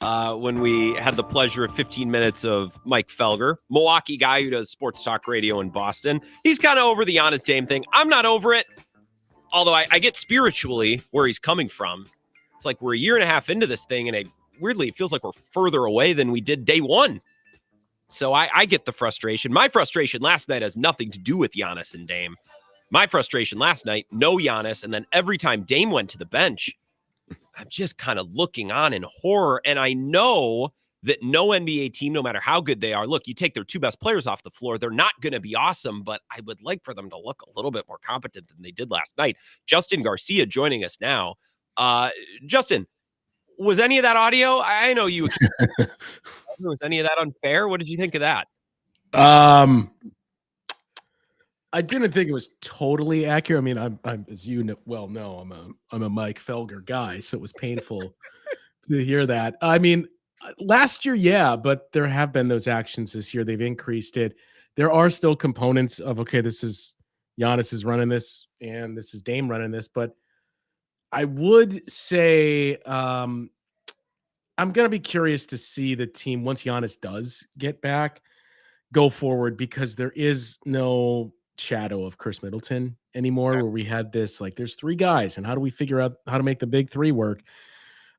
when we had the pleasure of 15 minutes of Mike Felger, Milwaukee guy who does sports talk radio in Boston. He's kind of over the Giannis Dame thing. I'm not over it. Although I get spiritually where he's coming from. It's like we're a year and a half into this thing, and weirdly, it feels like we're further away than we did day one. So I get the frustration. My frustration last night has nothing to do with Giannis and Dame. My frustration last night, no Giannis, and then every time Dame went to the bench, I'm just kind of looking on in horror. And I know that no NBA team, no matter how good they are, look, you take their two best players off the floor, they're not going to be awesome, but I would like for them to look a little bit more competent than they did last night. Justin Garcia joining us now. Justin, was any of that audio? I know you. Was any of that unfair? What did you think of that? I didn't think it was totally accurate. I mean, I'm as you know, well know, I'm a Mike Felger guy, so it was painful to hear that. I mean, last year, yeah, but there have been those actions this year. They've increased it. There are still components of, okay, this is Giannis is running this and this is Dame running this, but I would say I'm going to be curious to see the team once Giannis does get back go forward, because there is no shadow of Chris Middleton anymore, where we had this, like, there's three guys and how do we figure out how to make the big three work?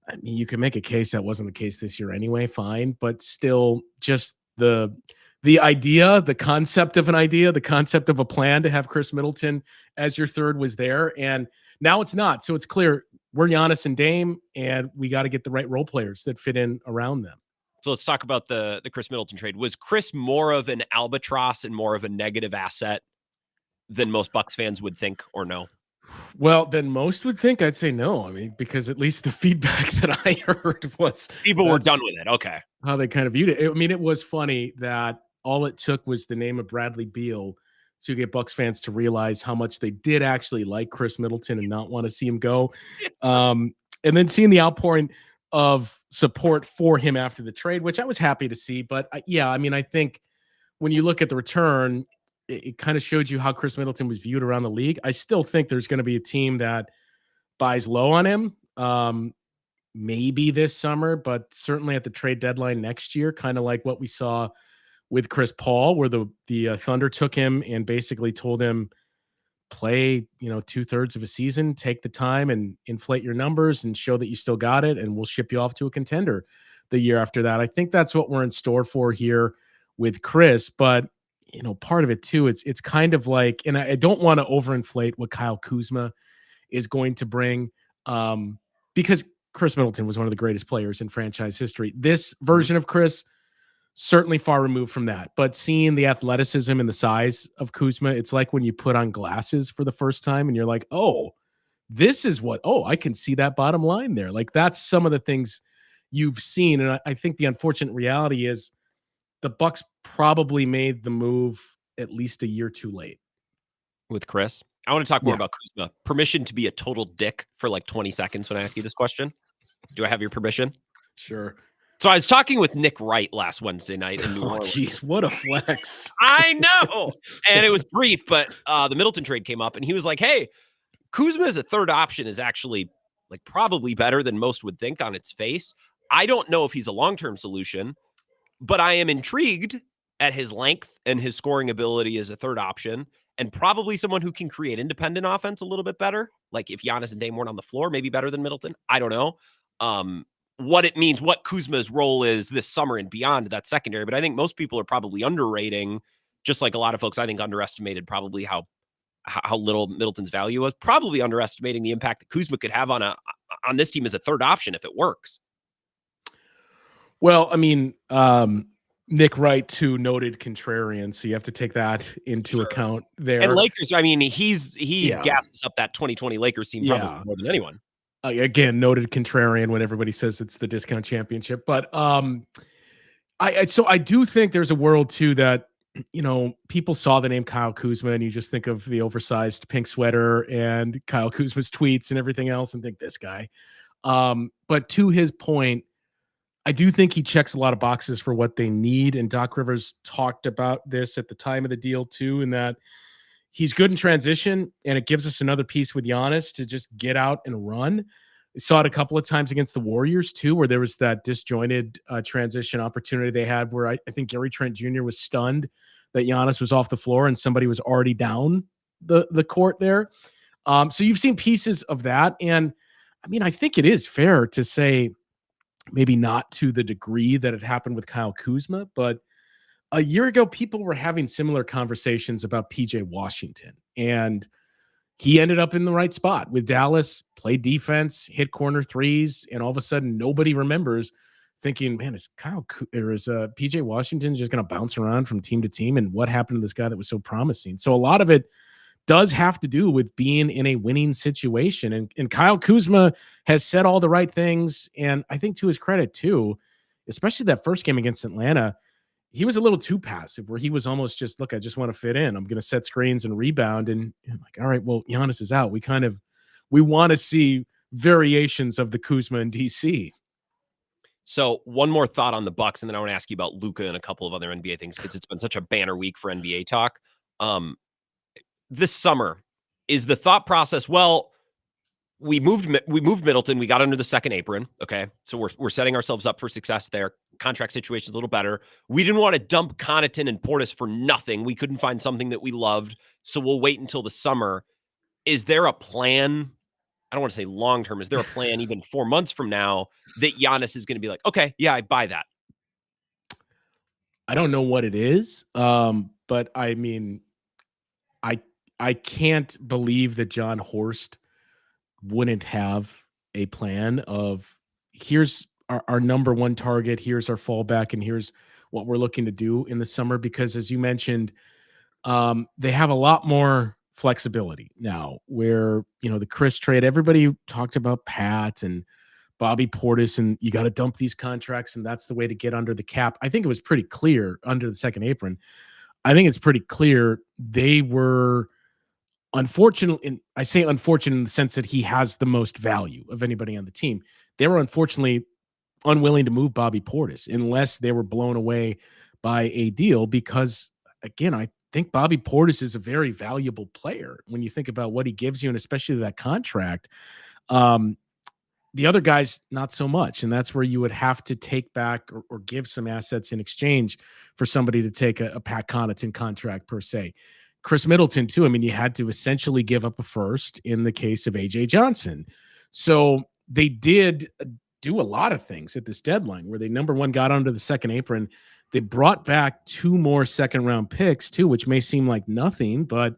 I mean, you can make a case that wasn't the case this year anyway, fine, but still just the idea, the concept of an idea, the concept of a plan to have Chris Middleton as your third was there, and now it's not. So it's clear we're Giannis and Dame, and we got to get the right role players that fit in around them. So let's talk about the Chris Middleton trade. Was Chris more of an albatross and more of a negative asset than most Bucks fans would think, or no? Well, than most would think, I'd say no. I mean, because at least the feedback that I heard was people were done with it. Okay. How they kind of viewed it. I mean, it was funny that all it took was the name of Bradley Beal to get Bucks fans to realize how much they did actually like Chris Middleton and not want to see him go. And then seeing the outpouring of support for him after the trade, which I was happy to see. But yeah, I mean, I think when you look at the return, it kind of showed you how Chris Middleton was viewed around the league. I still think there's going to be a team that buys low on him, maybe this summer, but certainly at the trade deadline next year, kind of like what we saw with Chris Paul, where the Thunder took him and basically told him, play, 2/3 of a season, take the time and inflate your numbers and show that you still got it, and we'll ship you off to a contender the year after that. I think that's what we're in store for here with Chris, but part of it too, it's kind of like, and I don't want to overinflate what Kyle Kuzma is going to bring, because Chris Middleton was one of the greatest players in franchise history. This version of Chris, certainly far removed from that, but seeing the athleticism and the size of Kuzma, it's like when you put on glasses for the first time and you're like, oh, this is I can see that bottom line there. Like, that's some of the things you've seen. And I think the unfortunate reality is the Bucks probably made the move at least a year too late. With Chris, I want to talk more about Kuzma. Permission to be a total dick for like 20 seconds when I ask you this question. Do I have your permission? Sure. So I was talking with Nick Wright last Wednesday night in New Orleans. Jeez, what a flex. I know. And it was brief, but the Middleton trade came up and he was like, hey, Kuzma as a third option is actually like probably better than most would think on its face. I don't know if he's a long-term solution, but I am intrigued at his length and his scoring ability as a third option, and probably someone who can create independent offense a little bit better. Like if Giannis and Dame weren't on the floor, maybe better than Middleton. I don't know. What it means, what Kuzma's role is this summer and beyond, that secondary. But I think most people are probably underrating, just like a lot of folks, I think, underestimated probably how little Middleton's value was, probably underestimating the impact that Kuzma could have on this team as a third option if it works. Well, I mean, Nick Wright, too, noted contrarian, so you have to take that into account there. And Lakers, I mean, he gasses up that 2020 Lakers team probably more than anyone. Again, noted contrarian when everybody says it's the discount championship. But I do think there's a world too that, people saw the name Kyle Kuzma and you just think of the oversized pink sweater and Kyle Kuzma's tweets and everything else and think this guy. But to his point, I do think he checks a lot of boxes for what they need. And Doc Rivers talked about this at the time of the deal too, in that he's good in transition, and it gives us another piece with Giannis to just get out and run. We saw it a couple of times against the Warriors too, where there was that disjointed transition opportunity they had where I think Gary Trent Jr. was stunned that Giannis was off the floor and somebody was already down the court there. So you've seen pieces of that. And I mean, I think it is fair to say maybe not to the degree that it happened with Kyle Kuzma, but a year ago, people were having similar conversations about PJ Washington, and he ended up in the right spot with Dallas, played defense, hit corner threes, and all of a sudden nobody remembers thinking, man, is PJ Washington just going to bounce around from team to team? And what happened to this guy that was so promising? So a lot of it does have to do with being in a winning situation. And Kyle Kuzma has said all the right things. And I think to his credit too, especially that first game against Atlanta, he was a little too passive where he was almost just, look, I just want to fit in. I'm going to set screens and rebound. And I'm like, all right, well, Giannis is out. We want to see variations of the Kuzma in DC. So one more thought on the Bucks, and then I want to ask you about Luka and a couple of other NBA things because it's been such a banner week for NBA talk. This summer, is the thought process, well, we moved Middleton, we got under the second apron. Okay. So we're setting ourselves up for success there. Contract situation's a little better. We didn't want to dump Connaughton and Portis for nothing. We couldn't find something that we loved. So we'll wait until the summer. Is there a plan? I don't want to say long-term. Is there a plan even 4 months from now that Giannis is going to be like, okay, yeah, I buy that? I don't know what it is. But I mean, I can't believe that John Horst wouldn't have a plan of here's our number one target, here's our fallback, and here's what we're looking to do in the summer. Because as you mentioned, they have a lot more flexibility now where, the Chris trade, everybody talked about Pat and Bobby Portis, and you got to dump these contracts, and that's the way to get under the cap. I think it was pretty clear under the second apron. I think it's pretty clear they were unfortunate. And I say unfortunate in the sense that he has the most value of anybody on the team. They were unfortunately unwilling to move Bobby Portis unless they were blown away by a deal, because again, I think Bobby Portis is a very valuable player when you think about what he gives you, and especially that contract. The other guys, not so much. And that's where you would have to take back or give some assets in exchange for somebody to take a Pat Connaughton contract per se. Chris Middleton too. I mean, you had to essentially give up a first in the case of AJ Johnson. So they did do a lot of things at this deadline where they, number one, got onto the second apron. They brought back 2 more second round picks too, which may seem like nothing, but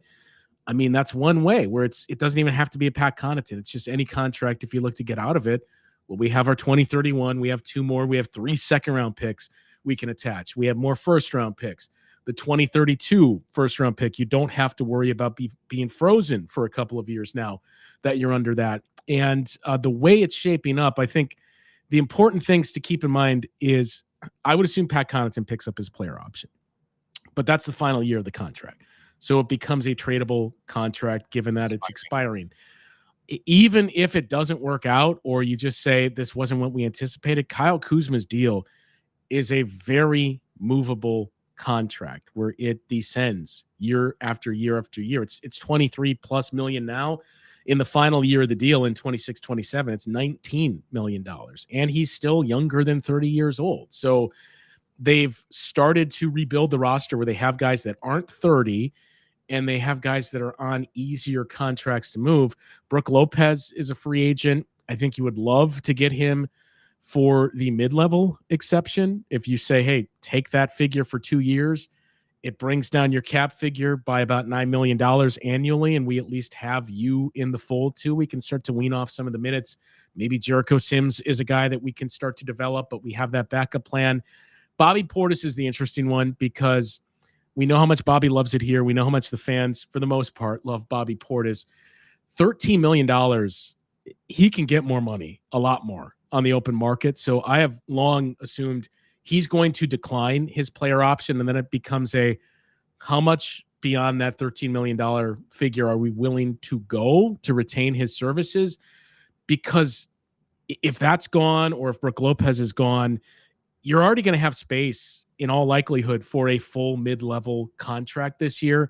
I mean, that's one way where it doesn't even have to be a Pat Connaughton. It's just any contract if you look to get out of it. Well, we have our 2031. We have 2 more. We have 3 second-round picks we can attach. We have more first-round picks. The 2032 first-round pick, you don't have to worry about being frozen for a couple of years now that you're under that. And the way it's shaping up, I think the important things to keep in mind is I would assume Pat Connaughton picks up his player option. But that's the final year of the contract. So it becomes a tradable contract given that it's expiring. Even if it doesn't work out or you just say this wasn't what we anticipated, Kyle Kuzma's deal is a very movable contract where it descends year after year after year. It's 23 plus million now. In the final year of the deal in 26-27, it's $19 million. And he's still younger than 30 years old. So they've started to rebuild the roster where they have guys that aren't 30 and they have guys that are on easier contracts to move. Brook Lopez is a free agent. I think you would love to get him for the mid-level exception. If you say, hey, take that figure for 2 years, it brings down your cap figure by about $9 million annually, and we at least have you in the fold too. We can start to wean off some of the minutes. Maybe Jericho Sims is a guy that we can start to develop, but we have that backup plan. Bobby Portis is the interesting one because we know how much Bobby loves it here. We know how much the fans, for the most part, love Bobby Portis. $13 million, he can get more money, a lot more, on the open market. So I have long assumed he's going to decline his player option, and then it becomes how much beyond that $13 million figure are we willing to go to retain his services? Because if that's gone or if Brook Lopez is gone, you're already going to have space in all likelihood for a full mid-level contract this year.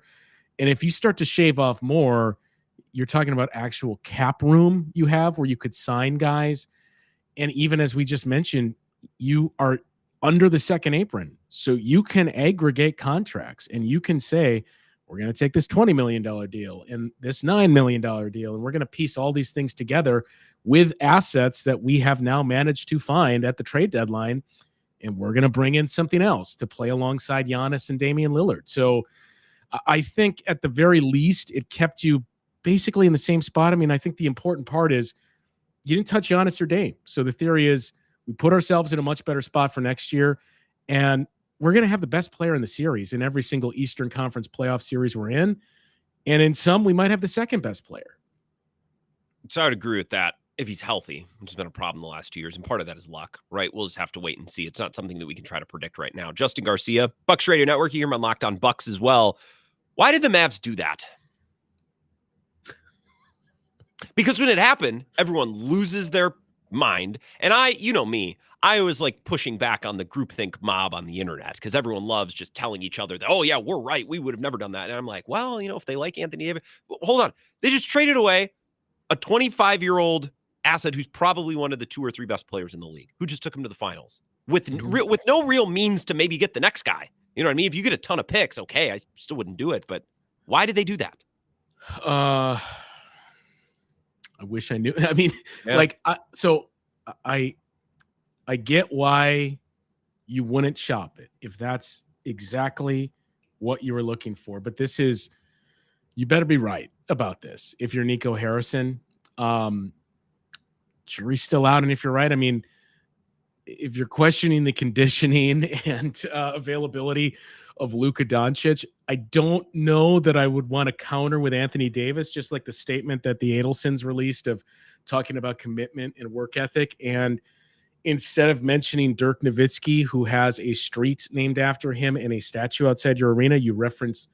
And if you start to shave off more, you're talking about actual cap room you have where you could sign guys. And even as we just mentioned, you are under the second apron. So you can aggregate contracts and you can say, we're going to take this $20 million deal and this $9 million deal, and we're going to piece all these things together with assets that we have now managed to find at the trade deadline. and we're going to bring in something else to play alongside Giannis and Damian Lillard. So I think at the very least, it kept you basically in the same spot. I mean, I think the important part is you didn't touch Giannis or Dame. So the theory is we put ourselves in a much better spot for next year, and we're going to have the best player in the series in every single Eastern Conference playoff series we're in. And in some, we might have the second best player. So I would agree with that if he's healthy, which has been a problem the last 2 years. And part of that is luck, right? We'll just have to wait and see. It's not something that we can try to predict right now. Justin Garcia, Bucks Radio Network. You hear him on Locked On Bucks as well. Why did the Mavs do that? Because when it happened, everyone loses their mind. And you know me, I always like pushing back on the groupthink mob on the internet because everyone loves just telling each other that, oh, yeah, we're right. We would have never done that. And I'm like, well, if they like Anthony Davis, hold on. They just traded away a 25-year-old asset who's probably one of the 2 or 3 best players in the league, who just took him to the finals with no real means to maybe get the next guy. You know what I mean? If you get a ton of picks, okay, I still wouldn't do it. But why did they do that? I wish I knew. I mean, Yeah. I get why you wouldn't shop it if that's exactly what you were looking for. But you better be right about this. If you're Nico Harrison, jury's still out. And if you're right, I mean, if you're questioning the conditioning and availability of Luka Doncic, I don't know that I would want to counter with Anthony Davis, just like the statement that the Adelsons released of talking about commitment and work ethic. And instead of mentioning Dirk Nowitzki, who has a street named after him and a statue outside your arena, you reference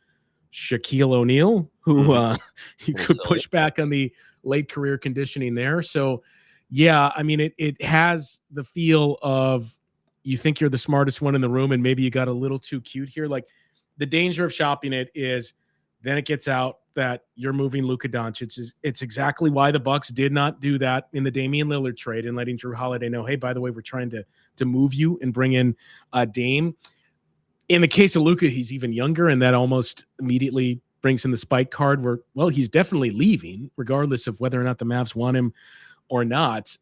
Shaquille O'Neal, who you could push back on the late career conditioning there. So, yeah, I mean, it has the feel of you think you're the smartest one in the room and maybe you got a little too cute here. Like the danger of shopping it is then it gets out that you're moving Luka Doncic. It's exactly why the Bucks did not do that in the Damian Lillard trade and letting Drew Holiday know, hey, by the way, we're trying to move you and bring in Dame. In the case of Luka, he's even younger, and that almost immediately brings in the spike card where, well, he's definitely leaving, regardless of whether or not the Mavs want him or not.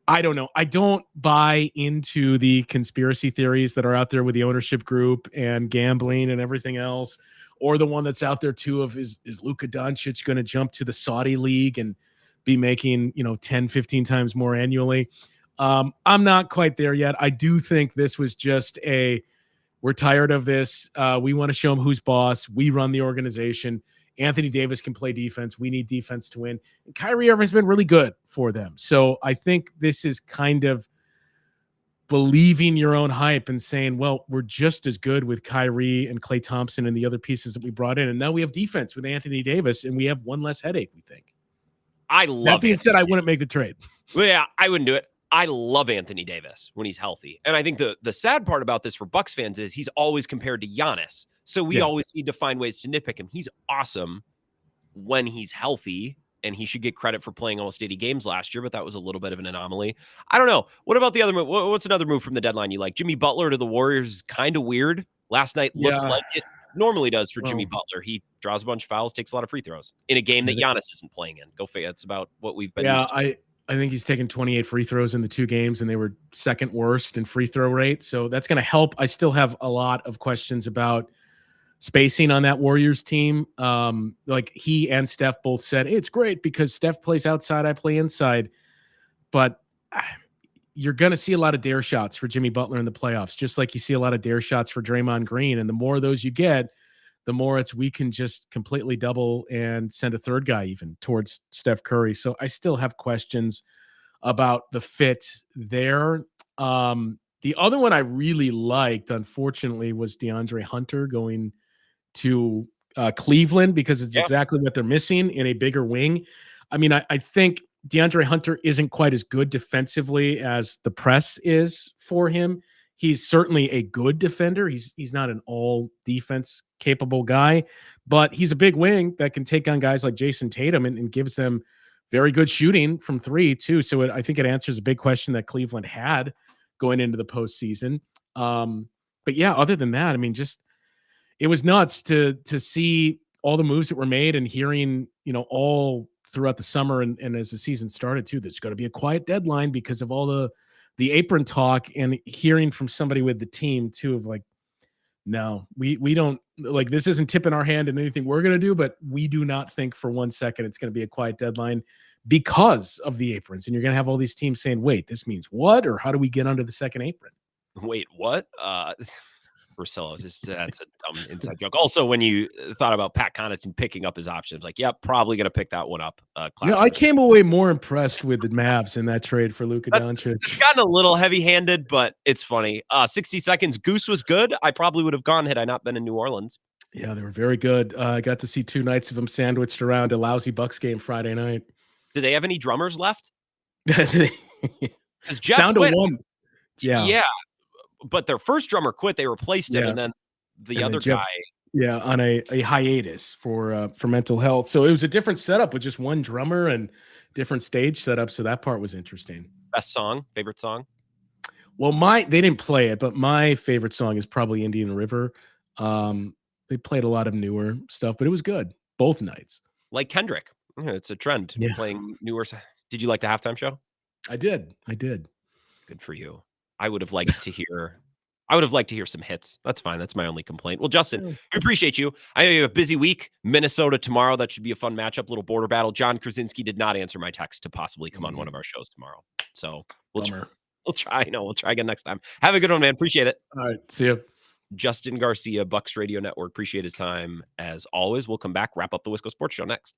I don't know. I don't buy into the conspiracy theories that are out there with the ownership group and gambling and everything else, or the one that's out there too of is Luka Doncic going to jump to the Saudi league and be making, 10, 15 times more annually. I'm not quite there yet. I do think this was just we're tired of this. We want to show them who's boss. We run the organization. Anthony Davis can play defense. We need defense to win. And Kyrie Irving's been really good for them. So I think this is kind of believing your own hype and saying, well, we're just as good with Kyrie and Klay Thompson and the other pieces that we brought in. And now we have defense with Anthony Davis, and we have one less headache, we think. I love that being said, I wouldn't make the trade. Well, yeah, I wouldn't do it. I love Anthony Davis when he's healthy. And I think the sad part about this for Bucks fans is he's always compared to Giannis. So we always need to find ways to nitpick him. He's awesome when he's healthy, and he should get credit for playing almost 80 games last year, but that was a little bit of an anomaly. I don't know. What about the other move? What's another move from the deadline you like? Jimmy Butler to the Warriors is kind of weird. Last night looked like it normally does for Jimmy Butler. He draws a bunch of fouls, takes a lot of free throws in a game that Giannis isn't playing in. Go figure. That's about what we've been used to. I think he's taken 28 free throws in the 2 games, and they were second worst in free throw rate. So that's going to help. I still have a lot of questions about spacing on that Warriors team. Like he and Steph both said, hey, it's great because Steph plays outside, I play inside. But you're going to see a lot of dare shots for Jimmy Butler in the playoffs, just like you see a lot of dare shots for Draymond Green. And the more of those you get, the more we can just completely double and send a third guy even towards Steph Curry. So I still have questions about the fit there. The other one I really liked, unfortunately, was DeAndre Hunter going to Cleveland because it's exactly what they're missing in a bigger wing. I mean, I think DeAndre Hunter isn't quite as good defensively as the press is for him. He's certainly a good defender. He's not an all defense capable guy, but he's a big wing that can take on guys like Jason Tatum and gives them very good shooting from 3 too. So I think it answers a big question that Cleveland had going into the postseason. But yeah, other than that, I mean, just it was nuts to see all the moves that were made and hearing, all throughout the summer and as the season started too, there's going to be a quiet deadline because of all the the apron talk and hearing from somebody with the team too of like, no, we don't like this isn't tipping our hand in anything we're going to do, but we do not think for 1 second it's going to be a quiet deadline because of the aprons. And you're going to have all these teams saying, wait, this means what? Or how do we get under the second apron? Wait, what? Rosillo, that's a dumb inside joke. Also, when you thought about Pat Connaughton picking up his options, like, yeah, probably going to pick that one up. Yeah, I came away more impressed with the Mavs in that trade for Luka Doncic. It's gotten a little heavy-handed, but it's funny. 60 seconds. Goose was good. I probably would have gone had I not been in New Orleans. Yeah, they were very good. I got to see 2 nights of them sandwiched around a lousy Bucks game Friday night. Do they have any drummers left? Jeff down to quit. 1. Yeah. But their first drummer quit. They replaced him, and then the other guy. Yeah, on a hiatus for mental health. So it was a different setup with just one drummer and different stage setup. So that part was interesting. Best song, favorite song? Well, they didn't play it, but my favorite song is probably Indian River. They played a lot of newer stuff, but it was good both nights. Like Kendrick. It's a trend playing newer. Did you like the halftime show? I did. Good for you. I would have liked to hear some hits. That's fine. That's my only complaint. Well, Justin, we appreciate you. I know you have a busy week. Minnesota tomorrow. That should be a fun matchup. Little border battle. John Krasinski did not answer my text to possibly come on one of our shows tomorrow. So we'll try. No, we'll try again next time. Have a good one, man. Appreciate it. All right. See you. Justin Garcia, Bucks Radio Network. Appreciate his time. As always, we'll come back, wrap up the Wisco Sports Show next.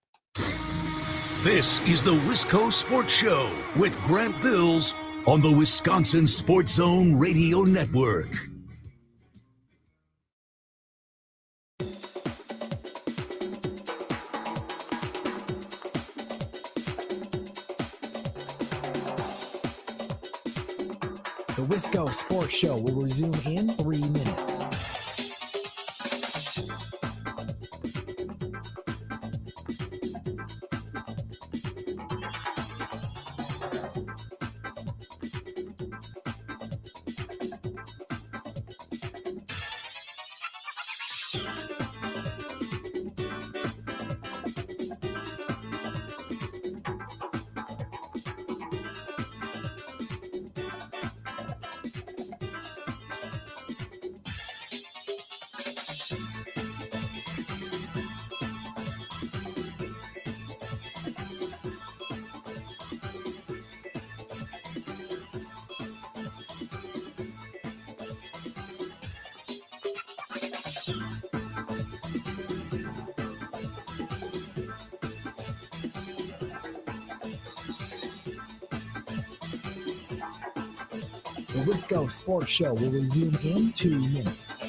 This is the Wisco Sports Show with Grant Bills on the Wisconsin Sports Zone Radio Network. The Wisco Sports Show will resume in 3 minutes. The Wisco Sports Show will resume in 2 minutes.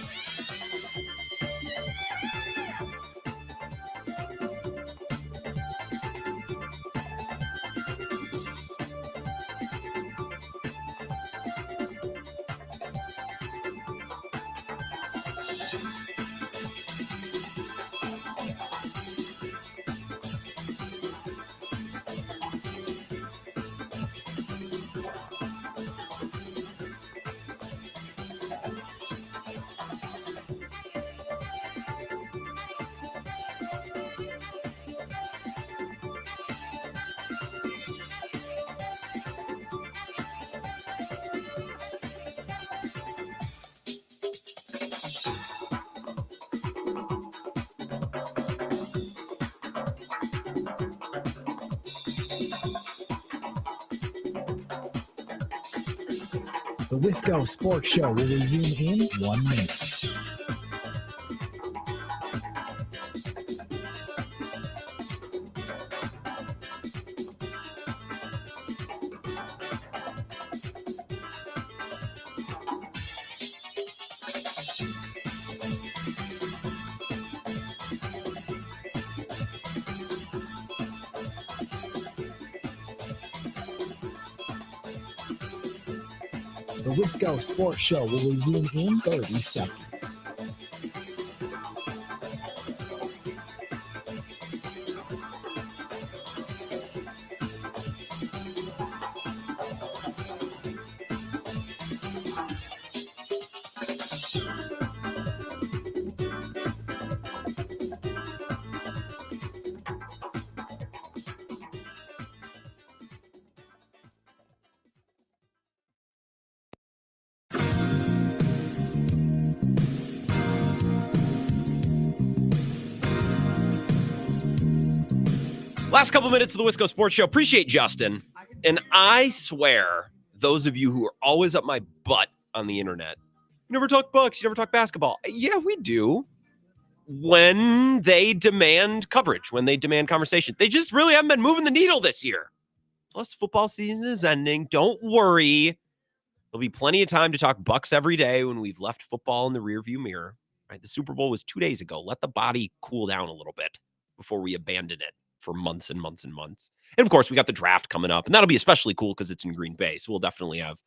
The Wisco Sports Show will resume in 1 minute. The Wisco Sports Show will resume in 30 seconds. Last couple minutes of the Wisco Sports Show. Appreciate Justin. And I swear, those of you who are always up my butt on the internet, you never talk Bucks, you never talk basketball. Yeah, we do. When they demand coverage, when they demand conversation. They just really haven't been moving the needle this year. Plus, football season is ending. Don't worry. There'll be plenty of time to talk Bucks every day when we've left football in the rearview mirror. Right? The Super Bowl was 2 days ago. Let the body cool down a little bit before we abandon it for months and months and months. And of course, we got the draft coming up, and that'll be especially cool because it's in Green Bay. So we'll definitely have,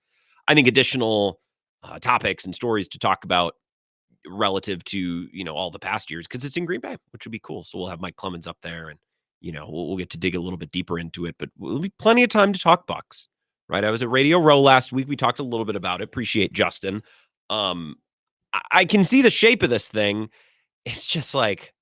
I think, additional topics and stories to talk about relative to, all the past years because it's in Green Bay, which would be cool. So we'll have Mike Clemens up there and, we'll get to dig a little bit deeper into it, but we'll be plenty of time to talk Bucks, right? I was at Radio Row last week. We talked a little bit about it. Appreciate Justin. I can see the shape of this thing. It's just like,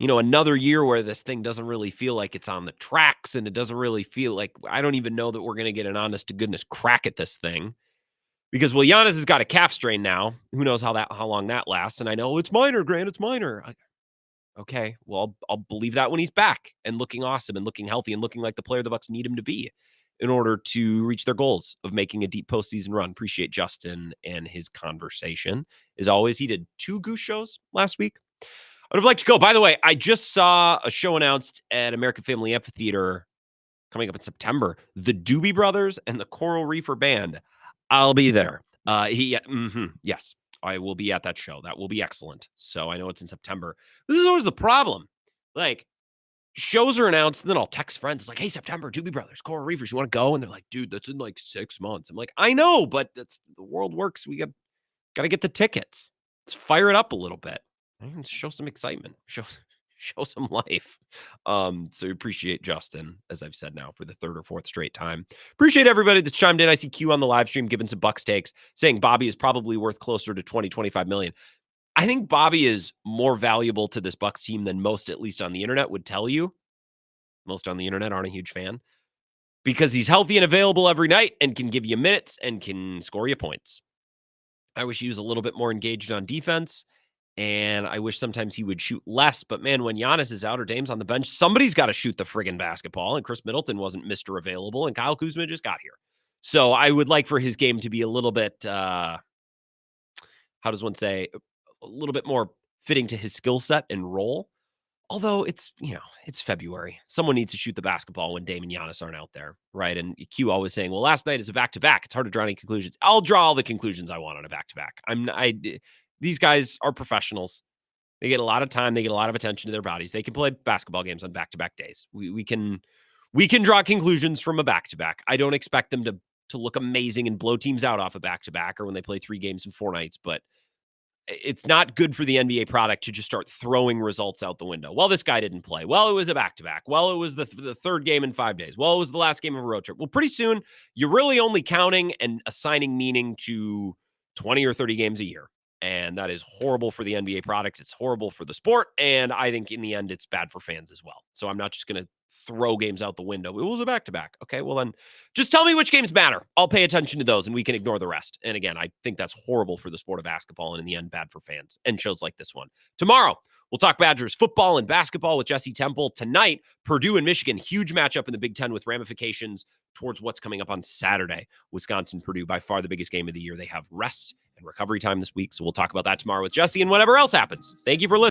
another year where this thing doesn't really feel like it's on the tracks and it doesn't really feel like, I don't even know that we're going to get an honest to goodness crack at this thing. Because, Giannis has got a calf strain now. Who knows how long that lasts? And I know it's minor, Grant. It's minor. Okay, well, I'll believe that when he's back and looking awesome and looking healthy and looking like the player the Bucks need him to be in order to reach their goals of making a deep postseason run. Appreciate Justin and his conversation. As always, he did 2 Goose shows last week. I would have liked to go. By the way, I just saw a show announced at American Family Amphitheater coming up in September. The Doobie Brothers and the Coral Reefer Band. I'll be there. Yes, I will be at that show. That will be excellent. So I know it's in September. This is always the problem. Like, shows are announced, and then I'll text friends. It's like, hey, September, Doobie Brothers, Coral Reefers, you want to go? And they're like, dude, that's in like 6 months. I'm like, I know, but that's the world works. We got to get the tickets. Let's fire it up a little bit. Show some excitement. Show some life. So appreciate Justin, as I've said now for the 3rd or 4th straight time. Appreciate everybody that's chimed in. I see Q on the live stream giving some Bucks takes, saying Bobby is probably worth closer to 20-25 million. I think Bobby is more valuable to this Bucks team than most, at least on the internet, would tell you. Most on the internet aren't a huge fan because he's healthy and available every night and can give you minutes and can score you points. I wish he was a little bit more engaged on defense. And I wish sometimes he would shoot less. But, man, when Giannis is out or Dame's on the bench, somebody's got to shoot the friggin' basketball. And Chris Middleton wasn't Mr. Available, and Kyle Kuzma just got here. So I would like for his game to be a little bit, how does one say, a little bit more fitting to his skill set and role. Although it's February. Someone needs to shoot the basketball when Dame and Giannis aren't out there, right? And Q always saying, well, last night is a back-to-back. It's hard to draw any conclusions. I'll draw all the conclusions I want on a back-to-back. These guys are professionals. They get a lot of time. They get a lot of attention to their bodies. They can play basketball games on back-to-back days. We can draw conclusions from a back-to-back. I don't expect them to look amazing and blow teams out off a back-to-back or when they play 3 games in 4 nights, but it's not good for the NBA product to just start throwing results out the window. Well, this guy didn't play. Well, it was a back-to-back. Well, it was the 3rd game in 5 days. Well, it was the last game of a road trip. Well, pretty soon, you're really only counting and assigning meaning to 20 or 30 games a year. And that is horrible for the NBA product. It's horrible for the sport. And I think in the end, it's bad for fans as well. So I'm not just going to throw games out the window. It was a back-to-back. Okay, well then just tell me which games matter. I'll pay attention to those and we can ignore the rest. And again, I think that's horrible for the sport of basketball and in the end, bad for fans and shows like this one. Tomorrow, we'll talk Badgers football and basketball with Jesse Temple. Tonight, Purdue and Michigan, huge matchup in the Big Ten with ramifications towards what's coming up on Saturday. Wisconsin-Purdue, by far the biggest game of the year. They have rest and recovery time this week. So we'll talk about that tomorrow with Jesse and whatever else happens. Thank you for listening.